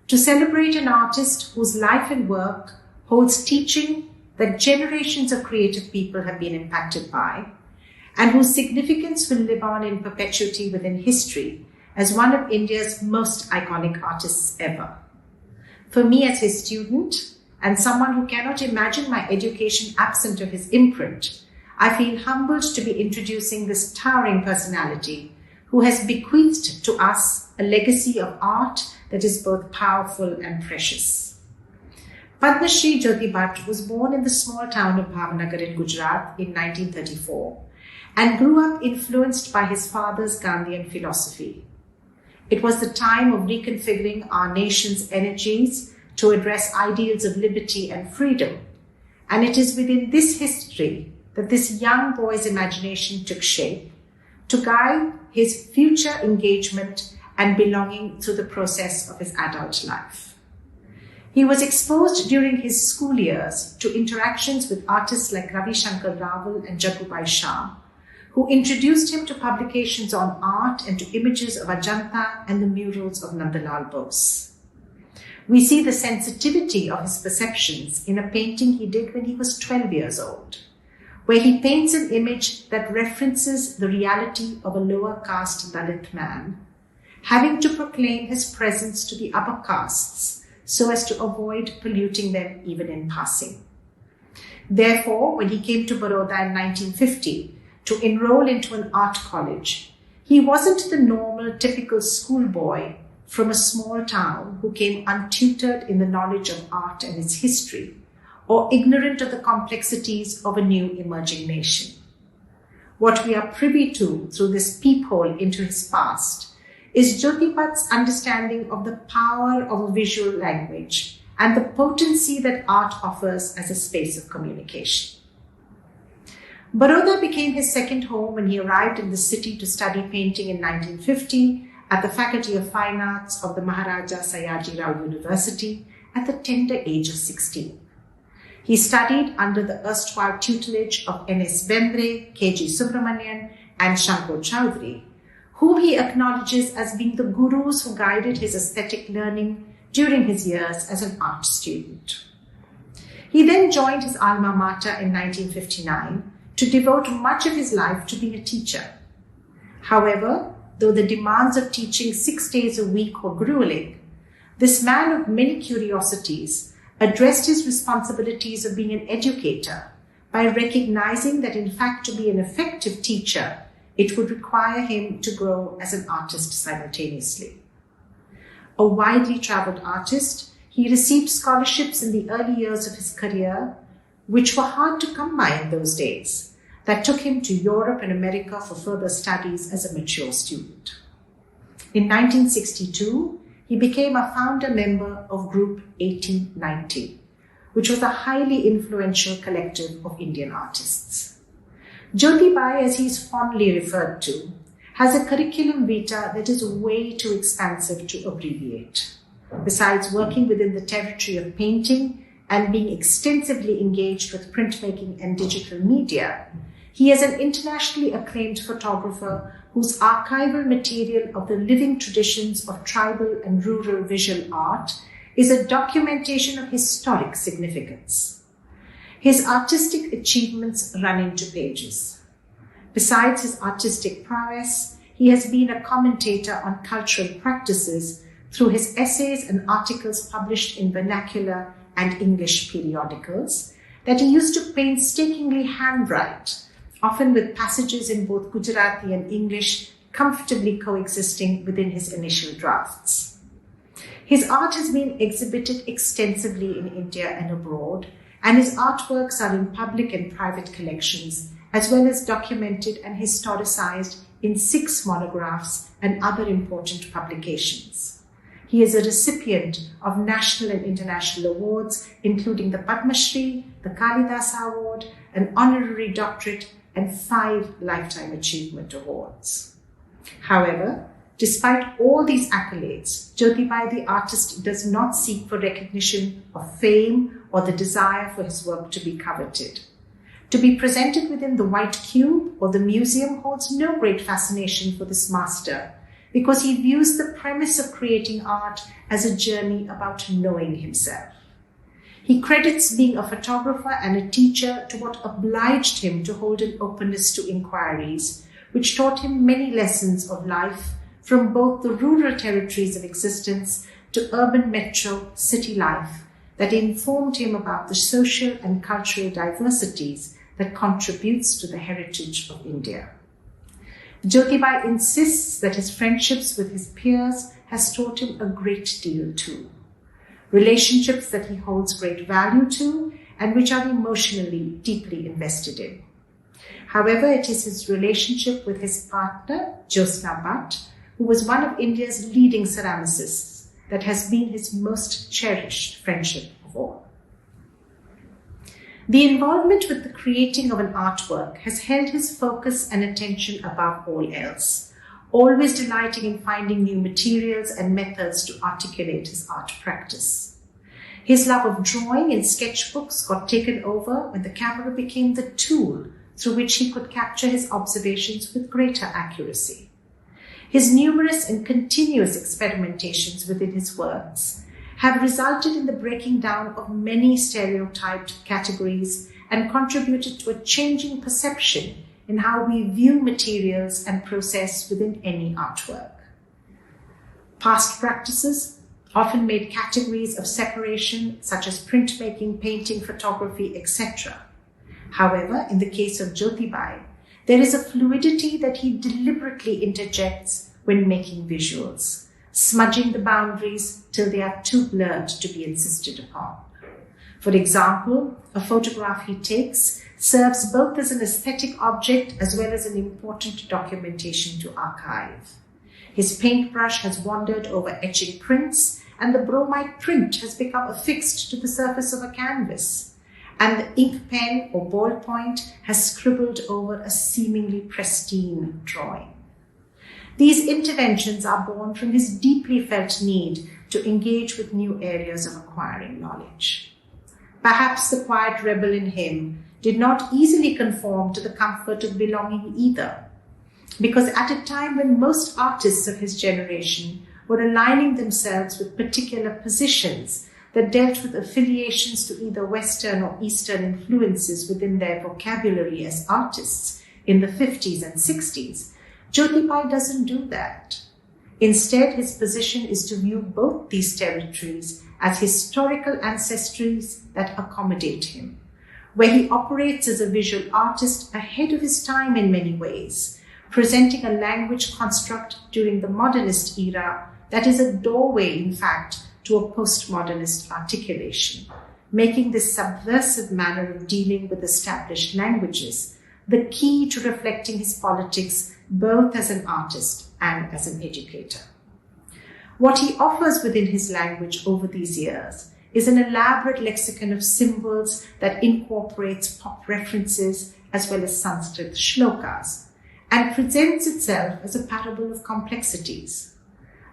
to celebrate an artist whose life and work holds teaching that generations of creative people have been impacted by, and whose significance will live on in perpetuity within history as one of India's most iconic artists ever. For me as his student, and someone who cannot imagine my education absent of his imprint, I feel humbled to be introducing this towering personality who has bequeathed to us a legacy of art that is both powerful and precious. Padma Shri Jyoti Bhatt was born in the small town of Bhavnagar in Gujarat in 1934 and grew up influenced by his father's Gandhian philosophy. It was the time of reconfiguring our nation's energies to address ideals of liberty and freedom, and it is within this history that this young boy's imagination took shape to guide his future engagement and belonging through the process of his adult life. He was exposed during his school years to interactions with artists like Ravi Shankar Raval and Jagubai Shah, who introduced him to publications on art and to images of Ajanta and the murals of Nandalal Bose. We see the sensitivity of his perceptions in a painting he did when he was 12 years old, where he paints an image that references the reality of a lower caste Dalit man, having to proclaim his presence to the upper castes so as to avoid polluting them even in passing. Therefore, when he came to Baroda in 1950 to enroll into an art college, he wasn't the normal, typical schoolboy from a small town who came untutored in the knowledge of art and its history, or ignorant of the complexities of a new emerging nation. What we are privy to through this peephole into his past is Jyoti Bhatt's understanding of the power of a visual language and the potency that art offers as a space of communication. Baroda became his second home when he arrived in the city to study painting in 1950 at the Faculty of Fine Arts of the Maharaja Sayaji Rao University at the tender age of 16. He studied under the erstwhile tutelage of N.S. Bendre, K.G. Subramanian, and Shankar Chowdhury, whom he acknowledges as being the gurus who guided his aesthetic learning during his years as an art student. He then joined his alma mater in 1959 to devote much of his life to being a teacher. However, though the demands of teaching 6 days a week were grueling, this man of many curiosities addressed his responsibilities of being an educator by recognizing that in fact to be an effective teacher, it would require him to grow as an artist simultaneously. A widely traveled artist, he received scholarships in the early years of his career, which were hard to come by in those days, that took him to Europe and America for further studies as a mature student. In 1962, he became a founder member of Group 1890, which was a highly influential collective of Indian artists. Jyoti Bai, as he is fondly referred to, has a curriculum vitae that is way too expansive to abbreviate. Besides working within the territory of painting and being extensively engaged with printmaking and digital media, he is an internationally acclaimed photographer whose archival material of the living traditions of tribal and rural visual art is a documentation of historic significance. His artistic achievements run into pages. Besides his artistic prowess, he has been a commentator on cultural practices through his essays and articles published in vernacular and English periodicals that he used to painstakingly handwrite, often with passages in both Gujarati and English comfortably coexisting within his initial drafts. His art has been exhibited extensively in India and abroad, and his artworks are in public and private collections, as well as documented and historicized in 6 monographs and other important publications. He is a recipient of national and international awards, including the Padma Shri, the Kalidasa Award, an honorary doctorate, and 5 Lifetime Achievement Awards. However, despite all these accolades, Jyoti Bai the artist does not seek for recognition of fame or the desire for his work to be coveted. To be presented within the White Cube or the museum holds no great fascination for this master, because he views the premise of creating art as a journey about knowing himself. He credits being a photographer and a teacher to what obliged him to hold an openness to inquiries, which taught him many lessons of life from both the rural territories of existence to urban metro city life that informed him about the social and cultural diversities that contributes to the heritage of India. Jyoti Bai insists that his friendships with his peers has taught him a great deal too. Relationships that he holds great value to and which are emotionally deeply invested in. However, it is his relationship with his partner, Jyoti Bhatt, who was one of India's leading ceramicists, that has been his most cherished friendship of all. The involvement with the creating of an artwork has held his focus and attention above all else, always delighting in finding new materials and methods to articulate his art practice. His love of drawing in sketchbooks got taken over when the camera became the tool through which he could capture his observations with greater accuracy. His numerous and continuous experimentations within his works have resulted in the breaking down of many stereotyped categories and contributed to a changing perception in how we view materials and process within any artwork. Past practices often made categories of separation such as printmaking, painting, photography, etc. However, in the case of Jyoti Bai, there is a fluidity that he deliberately interjects when making visuals, smudging the boundaries till they are too blurred to be insisted upon. For example, a photograph he takes serves both as an aesthetic object as well as an important documentation to archive. His paintbrush has wandered over etching prints, and the bromide print has become affixed to the surface of a canvas, and the ink pen or ballpoint has scribbled over a seemingly pristine drawing. These interventions are born from his deeply felt need to engage with new areas of acquiring knowledge. Perhaps the quiet rebel in him did not easily conform to the comfort of belonging either, because at a time when most artists of his generation were aligning themselves with particular positions that dealt with affiliations to either Western or Eastern influences within their vocabulary as artists in the 50s and 60s, Jyoti Bhatt doesn't do that. Instead, his position is to view both these territories as historical ancestries that accommodate him, where he operates as a visual artist ahead of his time in many ways, presenting a language construct during the modernist era that is a doorway, in fact, to a postmodernist articulation, making this subversive manner of dealing with established languages the key to reflecting his politics both as an artist and as an educator. What he offers within his language over these years is an elaborate lexicon of symbols that incorporates pop references as well as Sanskrit shlokas, and presents itself as a parable of complexities,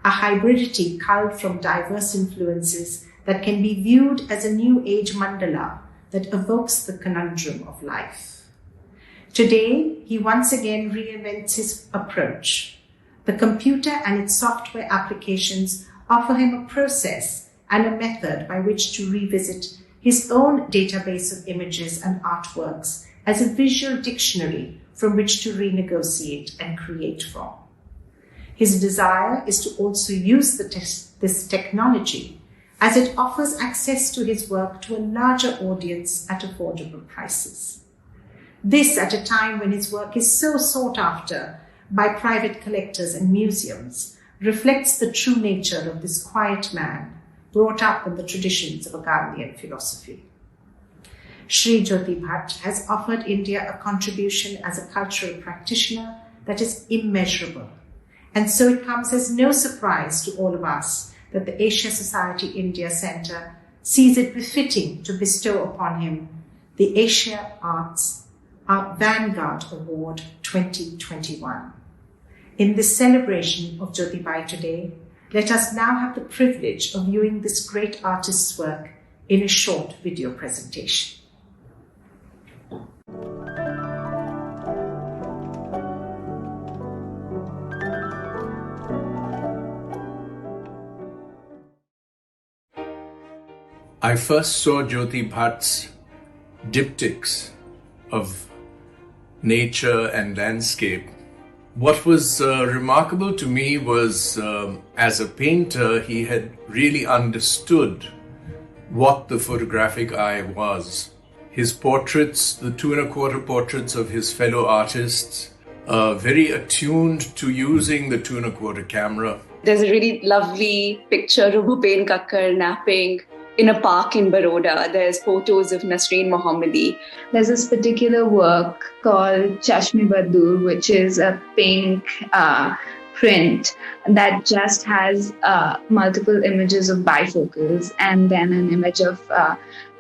a hybridity culled from diverse influences that can be viewed as a new age mandala that evokes the conundrum of life. Today, he once again reinvents his approach. The computer and its software applications offer him a process and a method by which to revisit his own database of images and artworks as a visual dictionary from which to renegotiate and create from. His desire is to also use this technology as it offers access to his work to a larger audience at affordable prices. This at a time when his work is so sought after by private collectors and museums reflects the true nature of this quiet man brought up in the traditions of a Gandhian philosophy. Shri Jyoti Bhatt has offered India a contribution as a cultural practitioner that is immeasurable. And so it comes as no surprise to all of us that the Asia Society India Centre sees it befitting to bestow upon him the Asia Arts Vanguard Award 2021. In this celebration of Jyoti Bhatt today, let us now have the privilege of viewing this great artist's work in a short video presentation. I first saw Jyoti Bhatt's diptychs of nature and landscape. What was remarkable to me was, as a painter, he had really understood what the photographic eye was. His portraits, the 2¼ portraits of his fellow artists, very attuned to using the 2¼ camera. There's a really lovely picture of Bhupen Kakkar napping in a park in Baroda. There's photos of Nasreen Mohammadi. There's this particular work called Chashme Badur, which is a pink print that just has multiple images of bifocals and then an image of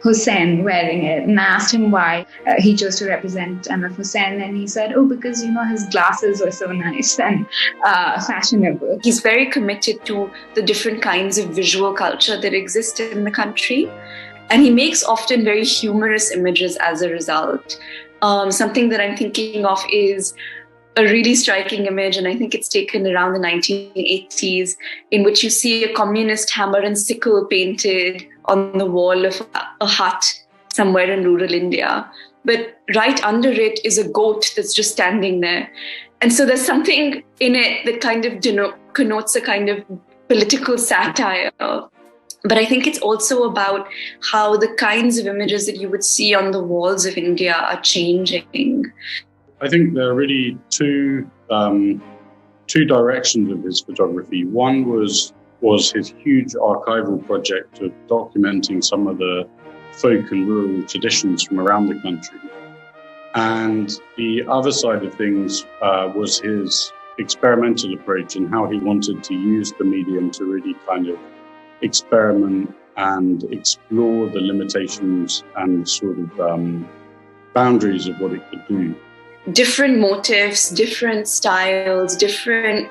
Hussein wearing it. And I asked him why he chose to represent Anwar Hussein, and he said, because, his glasses were so nice and fashionable. He's very committed to the different kinds of visual culture that exist in the country. And he makes often very humorous images as a result. Something that I'm thinking of is a really striking image, and I think it's taken around the 1980s, in which you see a communist hammer and sickle painted on the wall of a hut somewhere in rural India. But right under it is a goat that's just standing there. And so there's something in it that kind of connotes a kind of political satire. But I think it's also about how the kinds of images that you would see on the walls of India are changing. I think there are really two directions of his photography. One was his huge archival project of documenting some of the folk and rural traditions from around the country. And the other side of things was his experimental approach and how he wanted to use the medium to really kind of experiment and explore the limitations and sort of boundaries of what it could do. Different motifs, different styles, different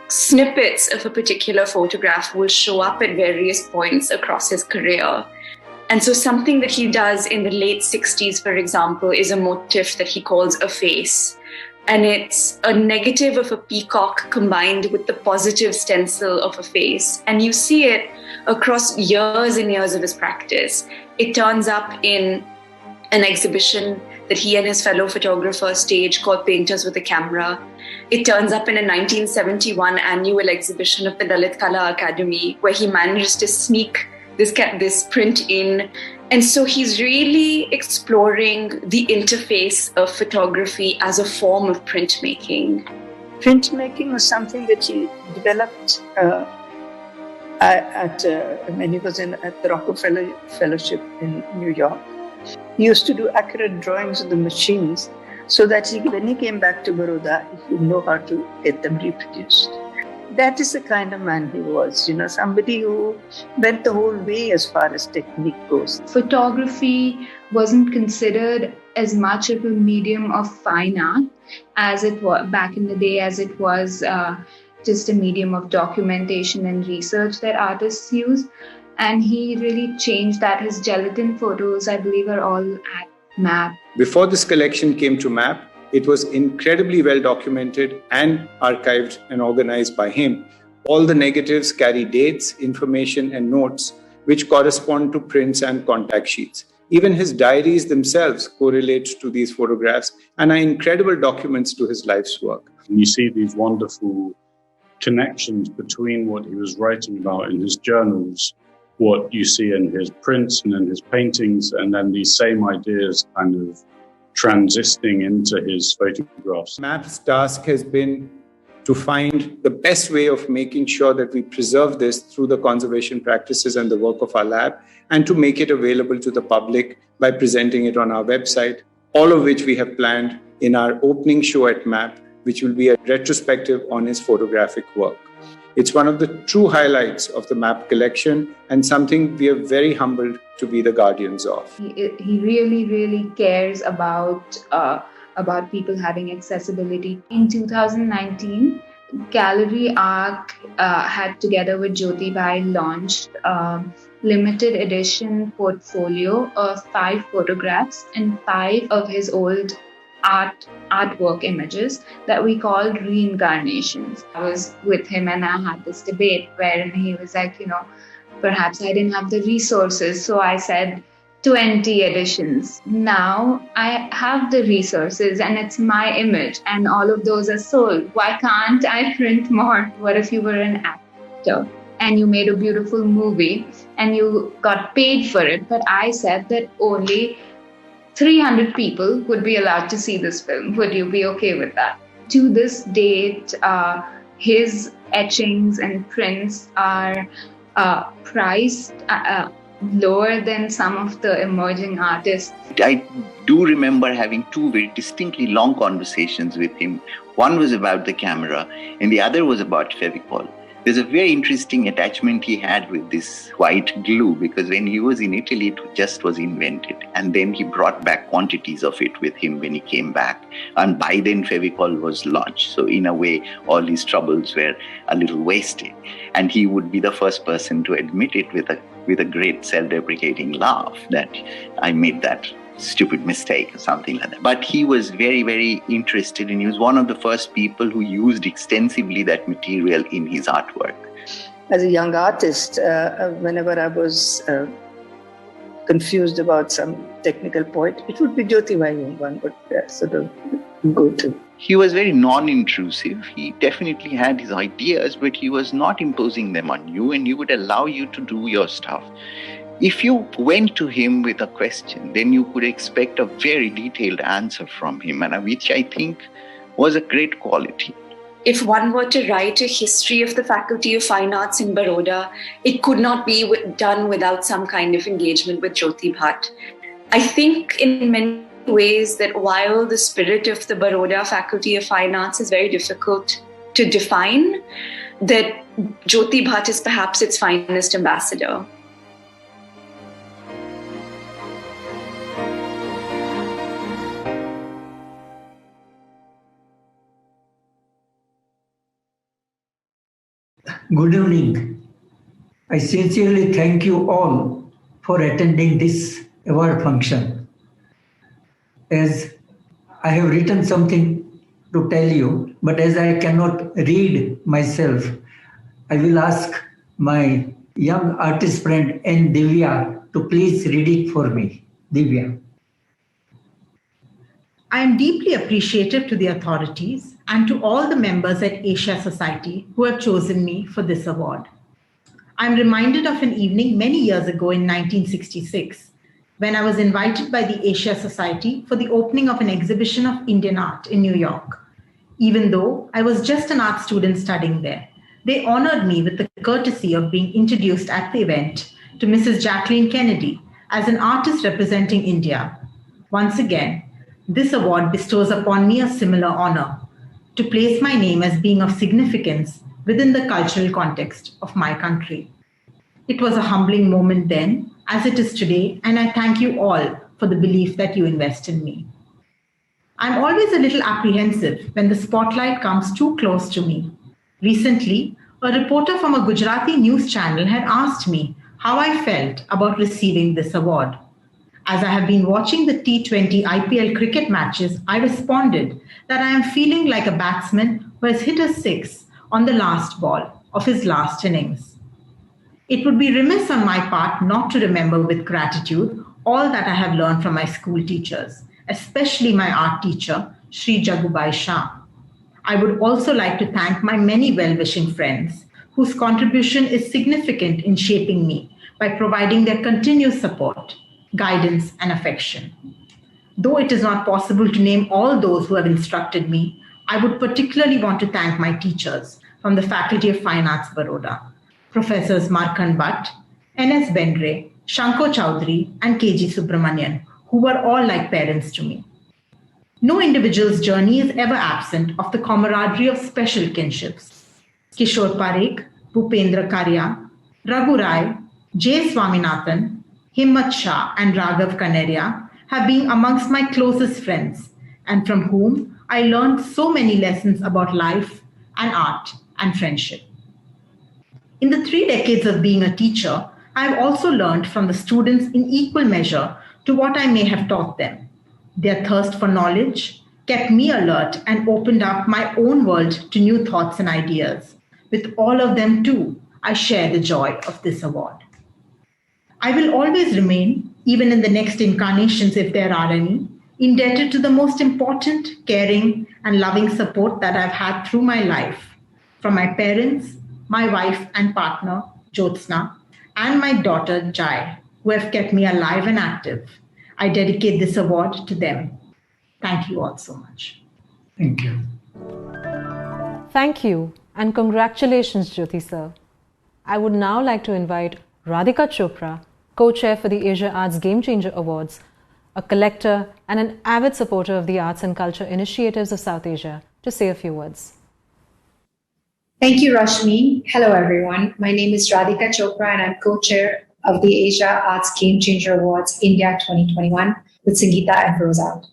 snippets of a particular photograph will show up at various points across his career. And so something that he does in the late 60s, for example, is a motif that he calls a face. And it's a negative of a peacock combined with the positive stencil of a face. And you see it across years and years of his practice. It turns up in an exhibition that he and his fellow photographer staged called Painters with a Camera. It turns up in a 1971 annual exhibition of the Dalit Kala Academy, where he managed to sneak this print in. And so he's really exploring the interface of photography as a form of printmaking. Printmaking was something that he developed when he was at the Rockefeller Fellowship in New York. He used to do accurate drawings of the machines so that when he came back to Baroda, he would know how to get them reproduced. That is the kind of man he was, somebody who went the whole way as far as technique goes. Photography wasn't considered as much of a medium of fine art as it was back in the day, as it was just a medium of documentation and research that artists use. And he really changed that. His gelatin photos, I believe, are all at MAP. Before this collection came to MAP, it was incredibly well documented and archived and organized by him. All the negatives carry dates, information, and notes which correspond to prints and contact sheets. Even his diaries themselves correlate to these photographs and are incredible documents to his life's work. And you see these wonderful connections between what he was writing about in his journals, what you see in his prints and in his paintings, and then these same ideas kind of transisting into his photographs. MAP's task has been to find the best way of making sure that we preserve this through the conservation practices and the work of our lab, and to make it available to the public by presenting it on our website, all of which we have planned in our opening show at MAP, which will be a retrospective on his photographic work. It's one of the true highlights of the MAP collection and something we are very humbled to be the guardians of. He really, really cares about people having accessibility. In 2019, Gallery Arc had, together with Jyoti Bhatt, launched a limited edition portfolio of 5 photographs and 5 of his old artwork images that we called reincarnations. I was with him and I had this debate wherein he was like, perhaps I didn't have the resources, so I said 20 editions. Now I have the resources and it's my image and all of those are sold. Why can't I print more? What if you were an actor and you made a beautiful movie and you got paid for it, but I said that only 300 people would be allowed to see this film. Would you be okay with that? To this date, his etchings and prints are priced lower than some of the emerging artists. I do remember having 2 very distinctly long conversations with him. One was about the camera and the other was about Fevicol. There's a very interesting attachment he had with this white glue, because when he was in Italy, it just was invented. And then he brought back quantities of it with him when he came back. And by then, Fevicol was launched. So in a way, all his troubles were a little wasted. And he would be the first person to admit it with a great self-deprecating laugh that I made that stupid mistake or something like that. But he was very, very interested, and he was one of the first people who used extensively that material in his artwork. As a young artist, whenever I was confused about some technical point, it would be Jyoti Bhatt whom one would sort of go to. He was very non-intrusive. He definitely had his ideas, but he was not imposing them on you, and he would allow you to do your stuff. If you went to him with a question, then you could expect a very detailed answer from him, and which I think was a great quality. If one were to write a history of the Faculty of Fine Arts in Baroda, it could not be done without some kind of engagement with Jyoti Bhatt. I think in many ways that while the spirit of the Baroda Faculty of Fine Arts is very difficult to define that Jyoti Bhatt is perhaps its finest ambassador. Good evening. I sincerely thank you all for attending this award function. As I have written something to tell you, but as I cannot read myself, I will ask my young artist friend N. Divya to please read it for me. Divya. I am deeply appreciative to the authorities and to all the members at Asia Society who have chosen me for this award. I am reminded of an evening many years ago in 1966 when I was invited by the Asia Society for the opening of an exhibition of Indian art in New York. Even though I was just an art student studying there, they honored me with the courtesy of being introduced at the event to Mrs. Jacqueline Kennedy as an artist representing India. Once again, this award bestows upon me a similar honor, to place my name as being of significance within the cultural context of my country. It was a humbling moment then, as it is today, and I thank you all for the belief that you invest in me. I'm always a little apprehensive when the spotlight comes too close to me. Recently, a reporter from a Gujarati news channel had asked me how I felt about receiving this award. As I have been watching the T20 IPL cricket matches, I responded that I am feeling like a batsman who has hit a six on the last ball of his last innings. It would be remiss on my part not to remember with gratitude all that I have learned from my school teachers, especially my art teacher, Sri Jagubai Shah. I would also like to thank my many well-wishing friends whose contribution is significant in shaping me by providing their continuous support, guidance, and affection. Though it is not possible to name all those who have instructed me, I would particularly want to thank my teachers from the Faculty of Fine Arts, Baroda, Professors Markan Bhatt, N.S. Bendre, Shanko Chowdhury, and K.G. Subramanian, who were all like parents to me. No individual's journey is ever absent of the camaraderie of special kinships. Kishore Parekh, Bhupendra Karya, Raghu Rai, J. Swaminathan, Himmat Shah, and Raghav Kaneria have been amongst my closest friends, and from whom I learned so many lessons about life and art and friendship. In the 3 decades of being a teacher, I have also learned from the students in equal measure to what I may have taught them. Their thirst for knowledge kept me alert and opened up my own world to new thoughts and ideas. With all of them too, I share the joy of this award. I will always remain, even in the next incarnations if there are any, indebted to the most important, caring, and loving support that I've had through my life, from my parents, my wife and partner, Jyotsna, and my daughter, Jai, who have kept me alive and active. I dedicate this award to them. Thank you all so much. Thank you. Thank you, and congratulations, Jyoti sir. I would now like to invite Radhika Chopra, co-chair for the Asia Arts Game Changer Awards, a collector and an avid supporter of the arts and culture initiatives of South Asia, to say a few words. Thank you, Rashmi. Hello, everyone. My name is Radhika Chopra, and I'm co-chair of the Asia Arts Game Changer Awards India 2021 with Sangita and Pheroza.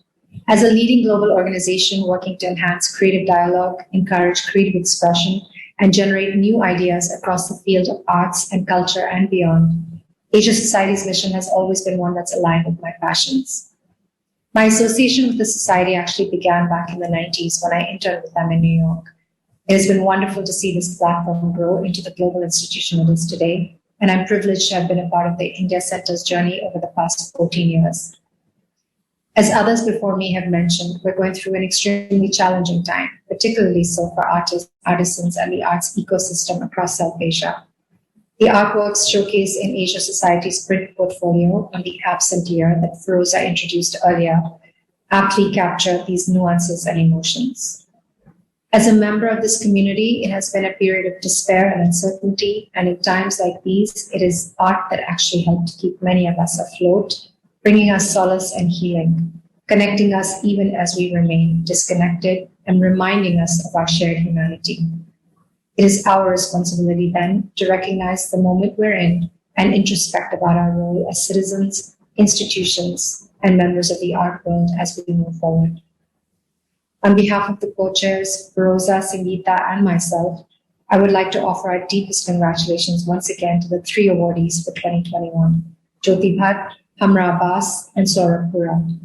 As a leading global organization working to enhance creative dialogue, encourage creative expression, and generate new ideas across the field of arts and culture and beyond, Asia Society's mission has always been one that's aligned with my passions. My association with the Society actually began back in the 90s when I interned with them in New York. It has been wonderful to see this platform grow into the global institution it is today, and I'm privileged to have been a part of the India Center's journey over the past 14 years. As others before me have mentioned, we're going through an extremely challenging time, particularly so for artists, artisans, and the arts ecosystem across South Asia. The artworks showcased in Asia Society's print portfolio on the absent year that Pheroza introduced earlier aptly capture these nuances and emotions. As a member of this community, it has been a period of despair and uncertainty, and in times like these, it is art that actually helped keep many of us afloat, bringing us solace and healing, connecting us even as we remain disconnected and reminding us of our shared humanity. It is our responsibility then to recognize the moment we're in and introspect about our role as citizens, institutions, and members of the art world as we move forward. On behalf of the co-chairs, Pheroza, Sangita, and myself, I would like to offer our deepest congratulations once again to the 3 awardees for 2021, Jyoti Bhatt, Hamra Abbas, and Sohrab Hura.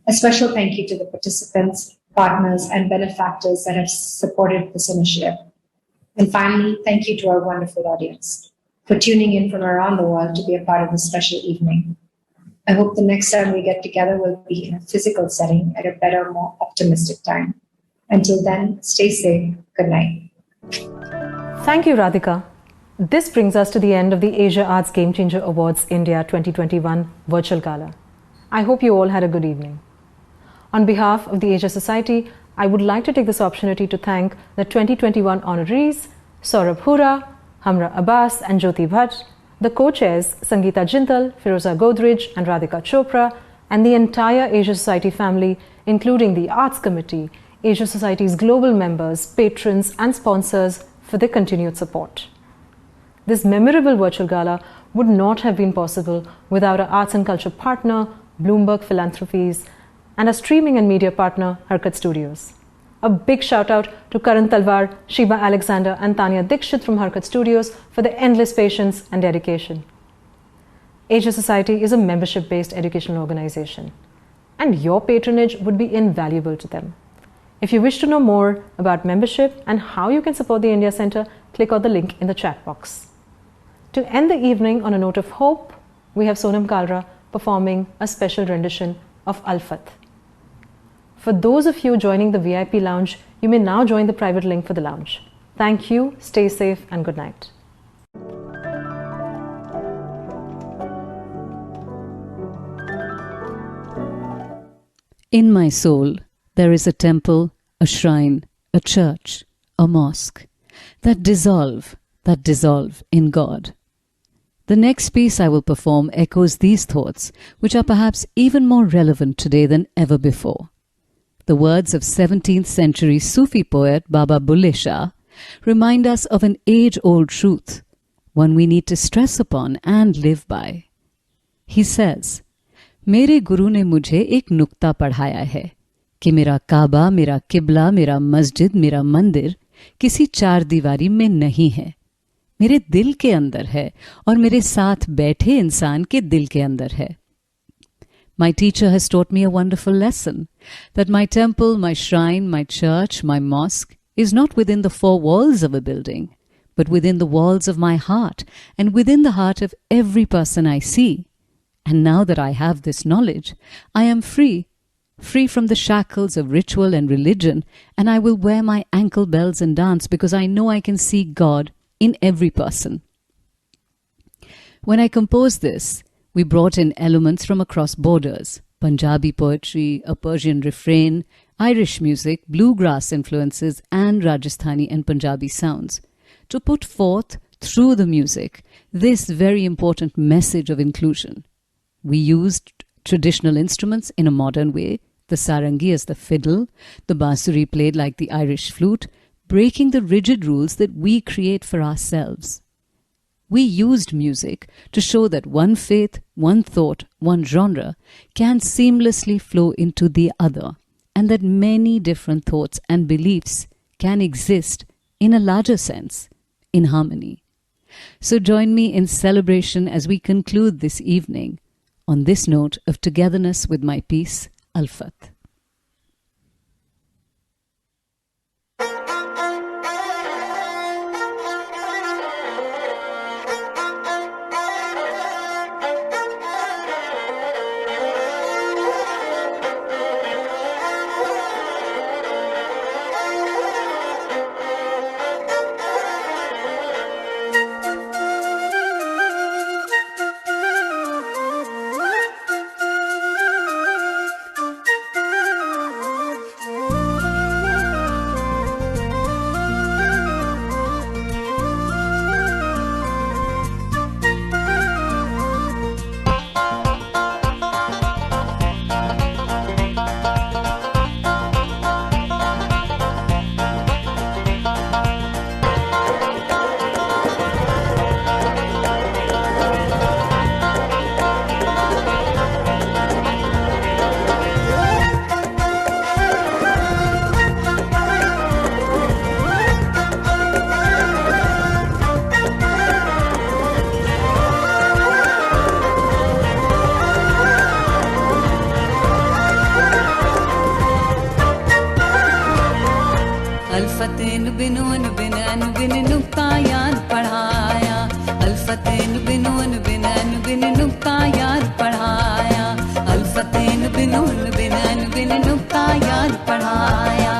A special thank you to the participants, partners, and benefactors that have supported this initiative. And finally, thank you to our wonderful audience for tuning in from around the world to be a part of this special evening. I hope the next time we get together will be in a physical setting at a better, more optimistic time. Until then, stay safe. Good night. Thank you, Radhika. This brings us to the end of the Asia Arts Game Changer Awards India 2021 virtual gala. I hope you all had a good evening. On behalf of the Asia Society, I would like to take this opportunity to thank the 2021 honorees, Sohrab Hura, Hamra Abbas and Jyoti Bhatt, the co-chairs Sangita Jindal, Pheroza Godrej and Radhika Chopra, and the entire Asia Society family, including the Arts Committee, Asia Society's global members, patrons and sponsors for their continued support. This memorable virtual gala would not have been possible without our arts and culture partner, Bloomberg Philanthropies, and our streaming and media partner, Harkat Studios. A big shout out to Karan Talwar, Sheba Alexander and Tanya Dikshit from Harkat Studios for their endless patience and dedication. Asia Society is a membership-based educational organization, and your patronage would be invaluable to them. If you wish to know more about membership and how you can support the India Centre, click on the link in the chat box. To end the evening on a note of hope, we have Sonam Kalra performing a special rendition of Alfat. For those of you joining the VIP lounge, you may now join the private link for the lounge. Thank you, stay safe and good night. In my soul, there is a temple, a shrine, a church, a mosque that dissolve in God. The next piece I will perform echoes these thoughts, which are perhaps even more relevant today than ever before. The words of 17th century Sufi poet Baba Bulle Shah remind us of an age-old truth, one we need to stress upon and live by. He says, मेरे गुरु ने मुझे एक नुक्ता पढ़ाया है कि मेरा काबा, मेरा किबला, मेरा मस्जिद, मेरा मंदिर किसी चार दीवारी में नहीं है, मेरे दिल के अंदर है और मेरे साथ बैठे इंसान के दिल के अंदर है. My teacher has taught me a wonderful lesson, that my temple, my shrine, my church, my mosque is not within the four walls of a building, but within the walls of my heart and within the heart of every person I see. And now that I have this knowledge, I am free from the shackles of ritual and religion, and I will wear my ankle bells and dance because I know I can see God in every person. When I composed this, we brought in elements from across borders, Punjabi poetry, a Persian refrain, Irish music, bluegrass influences, and Rajasthani and Punjabi sounds, to put forth, through the music, this very important message of inclusion. We used traditional instruments in a modern way, the sarangi as the fiddle, the bansuri played like the Irish flute, breaking the rigid rules that we create for ourselves. We used music to show that one faith, one thought, one genre can seamlessly flow into the other, and that many different thoughts and beliefs can exist in a larger sense, in harmony. So join me in celebration as we conclude this evening on this note of togetherness with my piece, Alfat. बिनोन बिन बिन नुक्ता यार पढ़ाया अल्फतेन बिनोन बिन नुक्ता यार पढ़ाया अल्फतेन बिनोन बिन नुक्ता यार पढ़ाया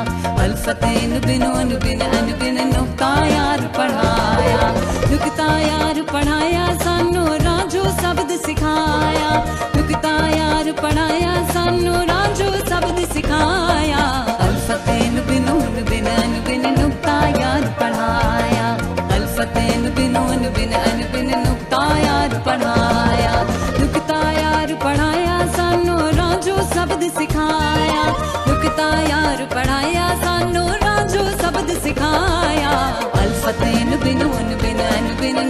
अल्फतेन बिनोन बिन नुक्ता यार पढ़ाया नुक्ता यार पढ़ाया सानू राजू शब्द सिखाया नुक्ता यार पढ़ाया सानू राजू शब्द सिखाया अल्फतेन बिनोन बिन नुक्ता यार पढ़ाया अल्फतेन बिनोन बिन नुक्ता यार पढ़ाया नुक्ता यार पढ़ाया सानू राजू शब्द सिखाया नुक्ता यार पढ़ाया सानू राजू शब्द सिखाया अल्फतेन बिनोन बिन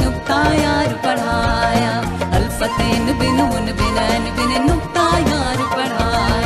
नुक्ता यार पढ़ाया अल्फतेन बिनोन बिन नुक्ता यार पढ़ाया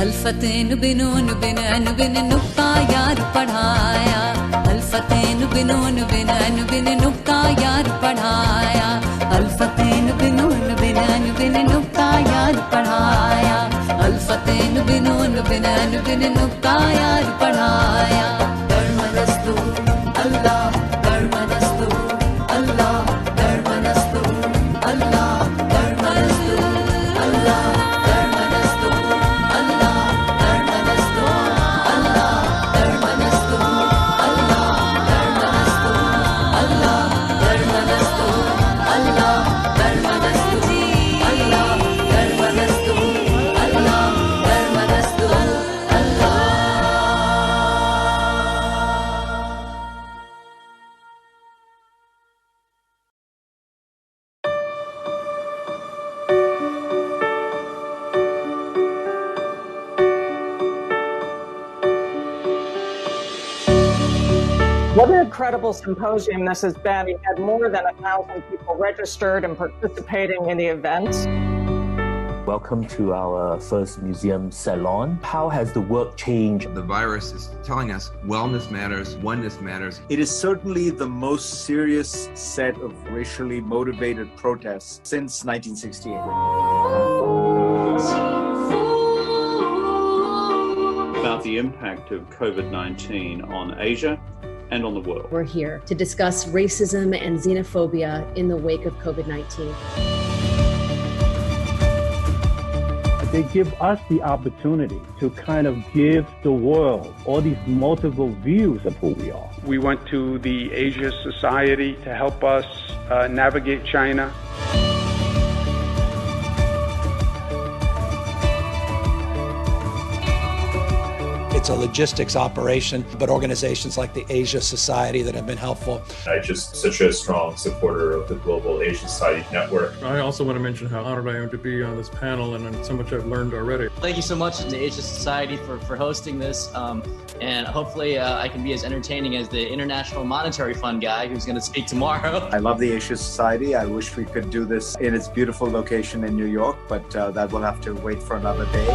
अल्फतेन बिनून बिन अन बिन नुक्ता यार पढ़ाया अल्फतेन बिनून बिन अन बिन नुक्ता यार पढ़ाया अल्फतेन बिनून बिन अन बिन नुक्ता यार पढ़ाया अल्फतेन बिनून बिन अन बिन नुक्ता यार पढ़ाया कर्मनस्तु अल्लाह कर्मनस्तु अल्लाह कर्मनस्तु अल्लाह कर्मनस्तु अल्लाह कर्मनस्तु अल्लाह कर्मनस्तु अल्लाह कर्मनस्तु अल्लाह कर्मनस्तु अल्लाह कर्मनस्तु अल्लाह कर्मनस्तु अल्लाह कर्मनस्तु अल्लाह कर्मनस्तु अल्लाह. What an incredible symposium this has been. We had more than 1,000 people registered and participating in the events. Welcome to our first museum salon. How has the work changed? The virus is telling us wellness matters, oneness matters. It is certainly the most serious set of racially motivated protests since 1968. About the impact of COVID-19 on Asia and on the world. We're here to discuss racism and xenophobia in the wake of COVID-19. They give us the opportunity to kind of give the world all these multiple views of who we are. We went to the Asia Society to help us navigate China. It's a logistics operation, but organizations like the Asia Society that have been helpful. I'm just such a strong supporter of the Global Asia Society Network. I also want to mention how honored I am to be on this panel and so much I've learned already. Thank you so much to the Asia Society for hosting this. And hopefully I can be as entertaining as the International Monetary Fund guy who's going to speak tomorrow. I love the Asia Society. I wish we could do this in its beautiful location in New York, but that will have to wait for another day.